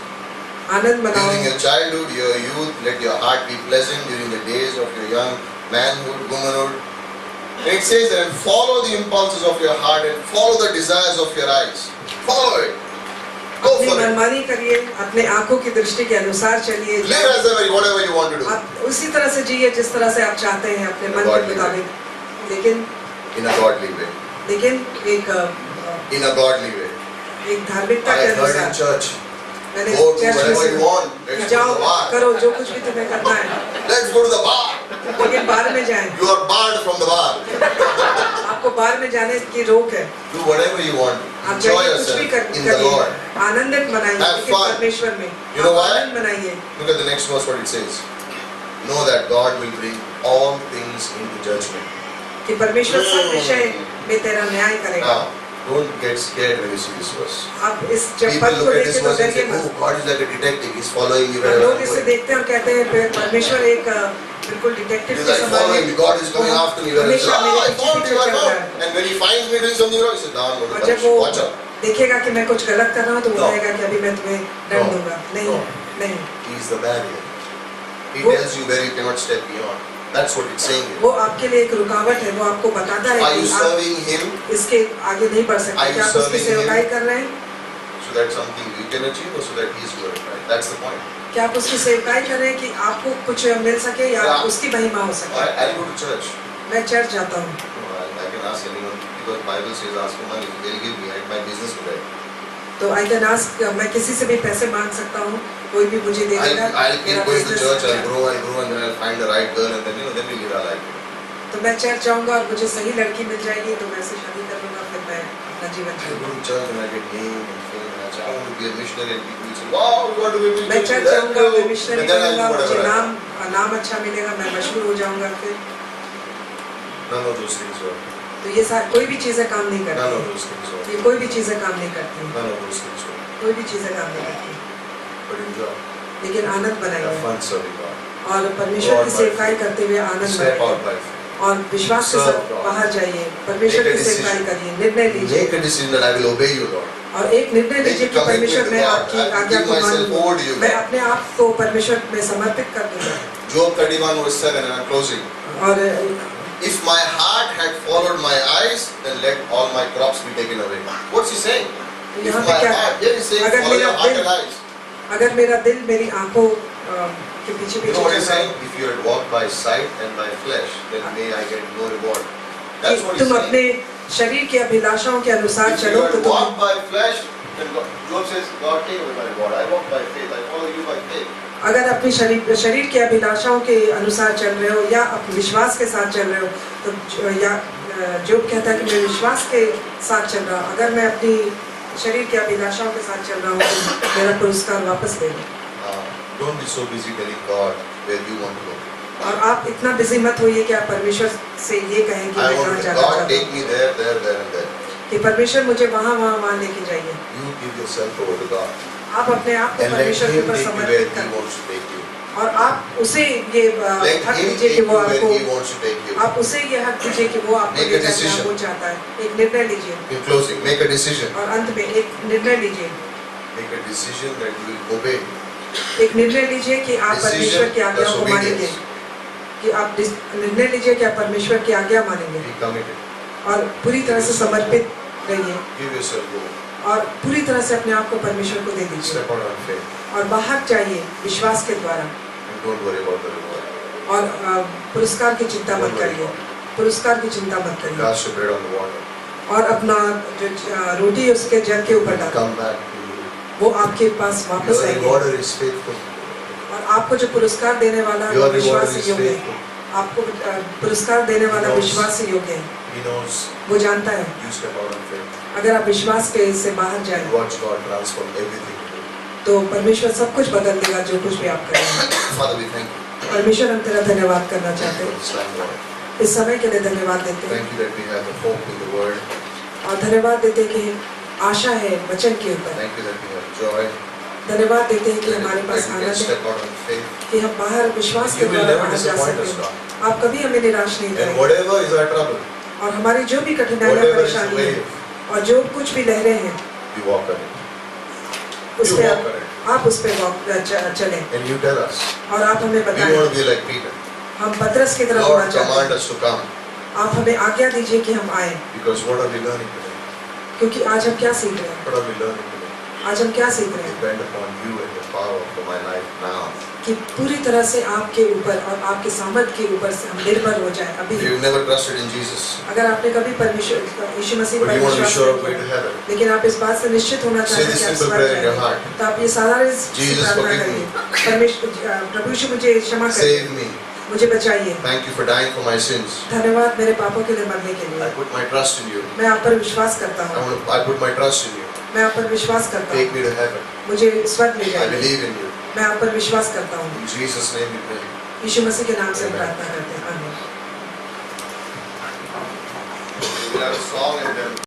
आनंद मनाओ During your childhood, your youth, let your heart be pleasant during the days of your young manhood, womanhood. And it says that, and follow the impulses of your heart and follow the desires of your eyes. Follow it. Go अपनी for it. मनमानी करिए, अपने आंखों की दृष्टि के अनुसार चलिए। Live as ever, whatever you want to do. आप उसी तरह से जिए जिस तरह से आप चाहते हैं अपने मन के मुताबिक, लेकिन In a godly way. एक In a godly way. धार्मिकता I के heard in अनुसार। church. मैंने Go to चर्च में whatever you सुना, want. Let's go to जाओ the bar. करो जो कुछ भी तुम्हें करना है, Let's go to the bar. लेकिन बार में जाएं। You are barred from the bar. आपको बार में जाने की रोक है। Do whatever you want. आप Enjoy जाइए, कुछ भी yourself in the करिए, Lord. आनंदित मनाइए, Have लेकिन fun. परमेश्वर में You know आप why? Anand मनाइए। Look at the next verse, what it says. Know that God will bring all things into judgment. कि परमेश्वर सब विषय में तेरा न्याय करेगा। Now, don't get scared when you see this verse. आप इस जब People पद को look at देखें this तो verse and say, डरिए oh, मत। God is like a detective. He's following me wherever लोग I'm इसे going. देखते हैं और कहते हैं परमेश्वर एक बिल्कुल डिटेक्टिव He's के like समान following me. है। God is coming after me. Wherever हमेशा oh, I मेरे found पीछे you, I चल रहा found. है। And when he finds me doing something wrong, he says, down, go to और जब punish. वो Watch out. देखेगा कि मैं कुछ गलत कर रहा हूँ तो वो No. कहेगा कि अभी मैं तुम्हें दंड No. दूंगा। नहीं, No. नहीं। He's the barrier. He वो- tells you where you cannot step beyond. That's what it's saying here. वो आपके लिए एक रुकावट है, वो आपको बताता है Are you कि आप serving him इसके आगे नहीं बढ़ Are सकते। you क्या आप उसकी serving सेवकाई him? कर रहे हैं? so that something you can achieve or so that he is glorified? That's the point. क्या आप उसकी सेवकाई कर रहे हैं कि आपको कुछ मिल सके या Yeah. उसकी महिमा हो सके? I'll go to church. मैं चर्च जाता हूँ, No, I can ask anyone because Bible says ask for money. They'll give me. I have my business today. तो आई कैन आस्क, मैं किसी से भी पैसे मांग सकता हूँ, कोई भी मुझे दे देगा। I'll keep मेरा going to business church. है। I'll grow and then I'll find the right girl and then then we live our life. तो मैं चर्च जाऊंगा और मुझे सही लड़की मिल जाएगी तो मैं ऐसे शादी कर लूंगा, फिर मैं अपना जीवन I जीऊंगा। go to church and I get name and fame and I say I want to be a missionary and people will say wow you want to be a मैं missionary. चर्च जाऊंगा, मैं missionary And then I'll करूंगा, do मुझे whatever. I want. नाम अच्छा मिलेगा, मैं मशहूर हो जाऊंगा। फिर None of those things work. तो ये कोई भी चीजें काम नहीं None of करती, those things work. ये कोई भी चीजें काम नहीं करती, None of those things work. कोई भी चीजें काम नहीं करती। But enjoy. लेकिन आनंद Have बनाइए fun serving God. और परमेश्वर की सेवकाई करते हुए आनंद Step बनाइए out by faith. और विश्वास के साथ बाहर जाइए, परमेश्वर Make a की सेवकाई decision. करिए, निर्णय लीजिए Make a decision that I will obey you, Lord. और एक निर्णय लीजिए कि परमेश्वर मैं आपकी आज्ञा को मानूंगा, मैं अपने आप को परमेश्वर में समर्पित कर दूंगा। Job 31 verse 7 and I'm closing. और If my heart had followed my eyes, then let all my crops be taken away. What's he saying? If यहाँ my पे क्या heart, here he's saying अगर follow मेरा your heart दिल and eyes. अगर मेरा दिल मेरी आंखों के पीछे You पीछे know what चल he's रहा saying? है If you had walked by sight and by flesh, then may I get no reward. कि That's what he's तुम saying. अपने शरीर की अभिलाषाओं के अनुसार If you चलो तो had तुम walked by flesh, then Job says, God take away my reward. I walk by faith. I follow you by faith. अगर अपनी शरीर के अभिलाषाओं के अनुसार चल रहे हो या अपने विश्वास के साथ चल रहे हो तो या जोब कहता है कि मैं विश्वास के साथ चल रहा हूँ, अगर मैं अपनी शरीर के अभिलाषाओं के साथ चल रहा हूँ तो मेरा पुरस्कार वापस ले लो। Don't be so busy telling God where you want to go. और आप इतना बिजी मत होइए कि आप परमेश्वर से ये कहें कि I मैं कहाँ want जाना God चाहता take हूँ, me there, there, there, and there. कि परमेश्वर मुझे वहाँ लेके जाइए। You give yourself over to God. आप अपने आप को And let परमेश्वर के Him ऊपर take you where समर्पित He करें wants to take you. और आप उसे ये Let हक Him दीजिए take कि you वो where आपको He wants to take you. आप उसे ये हक दीजिए कि वो आपको Make ले a जाए जहाँ decision. वो चाहता है। एक निर्णय लीजिए In closing, make a decision. और अंत में एक निर्णय लीजिए, Make a decision that you will obey. एक निर्णय लीजिए कि आप परमेश्वर की आज्ञा plus को मानेंगे, obedience. कि आप निर्णय लीजिए कि आप परमेश्वर की आज्ञा मानेंगे Be committed. और पूरी तरह से समर्पित रहिए Give yourself over. और पूरी तरह से अपने आप को परमेश्वर को दे दीजिए Step out on faith. और बाहर जाइए विश्वास के द्वारा And don't worry about the reward. और पुरस्कार की चिंता मत करिए, पुरस्कार की चिंता मत करिए Cast your bread on the water. और अपना जो रोटी उसके जग के ऊपर डाल, Come back to you. वो आपके पास वापस Your आएंगे rewarder is faithful. और आपको जो पुरस्कार देने वाला है वो Your rewarder विश्वास is योग्य है। faithful. आपको पुरस्कार देने वाला knows. विश्वास ही योग्य है। He knows वो जानता है you step out on faith. अगर आप विश्वास के से बाहर जाए Watch God transform everything. तो परमेश्वर सब कुछ बदल देगा जो कुछ भी आप करेंगे। Father, we thank you परमेश्वर हम तेरा धन्यवाद करना चाहते for हैं this time, Lord. इस समय के लिए धन्यवाद देते हैं Thank you that we have a hope in the word. और धन्यवाद देते हैं कि आशा है वचन के ऊपर। Thank you that we have joy. धन्यवाद देते हैं कि हमारे That पास we can आनंद है step out on faith. कि हम बाहर विश्वास के You will द्वारा never बाहर जा disappoint सकते us, हैं। God. आप कभी हमें निराश नहीं And करेंगे whatever is our trouble, और हमारी जो भी कठिनाइयाँ whatever is the परेशानी है wave, और जो कुछ भी लहरें हैं we walk on it. उस You पे walk on it. आप उस पे चलें And you tell us. और आप हमें We बताएं want to be like Peter. हम पतरस की तरह होना Lord, चाहते command हैं us to come. आप हमें आज्ञा दीजिए कि हम आए Because what are we learning today? क्योंकि आज हम क्या सीख रहे हैं What are we learning today? आज हम क्या सीख रहे हैं Depend upon you and your power for my life now. कि पूरी तरह से आपके ऊपर और आपके सामर्थ के ऊपर से हम निर्भर हो जाए अभी If you've never trusted in Jesus, अगर आपने कभी परमेश्वर यीशु मसीह but पर you want to be विश्वास sure नहीं of way to किया heaven, लेकिन आप इस बात से निश्चित होना say चाहते हैं this कि आप simple स्वर्ग prayer in your जाएंगे heart. तो आप ये साधारण सी Jesus, प्रार्थना forgive करिए परमेश्वर प्रभु यीशु मुझे क्षमा करिए Save me. मुझे बचाइए Thank you for dying for my sins. धन्यवाद मेरे पापों के लिए मरने के I लिए put my trust in you. मैं आप पर विश्वास करता हूँ I put my trust in you. मैं आप पर विश्वास करता Take हूँ me to heaven. मुझे स्वर्ग ले I जाइए believe in you. मैं आप पर विश्वास करता हूँ In Jesus' name we pray. यीशु मसीह के नाम से Amen. प्रार्थना करते हैं आमीन We will have a song and then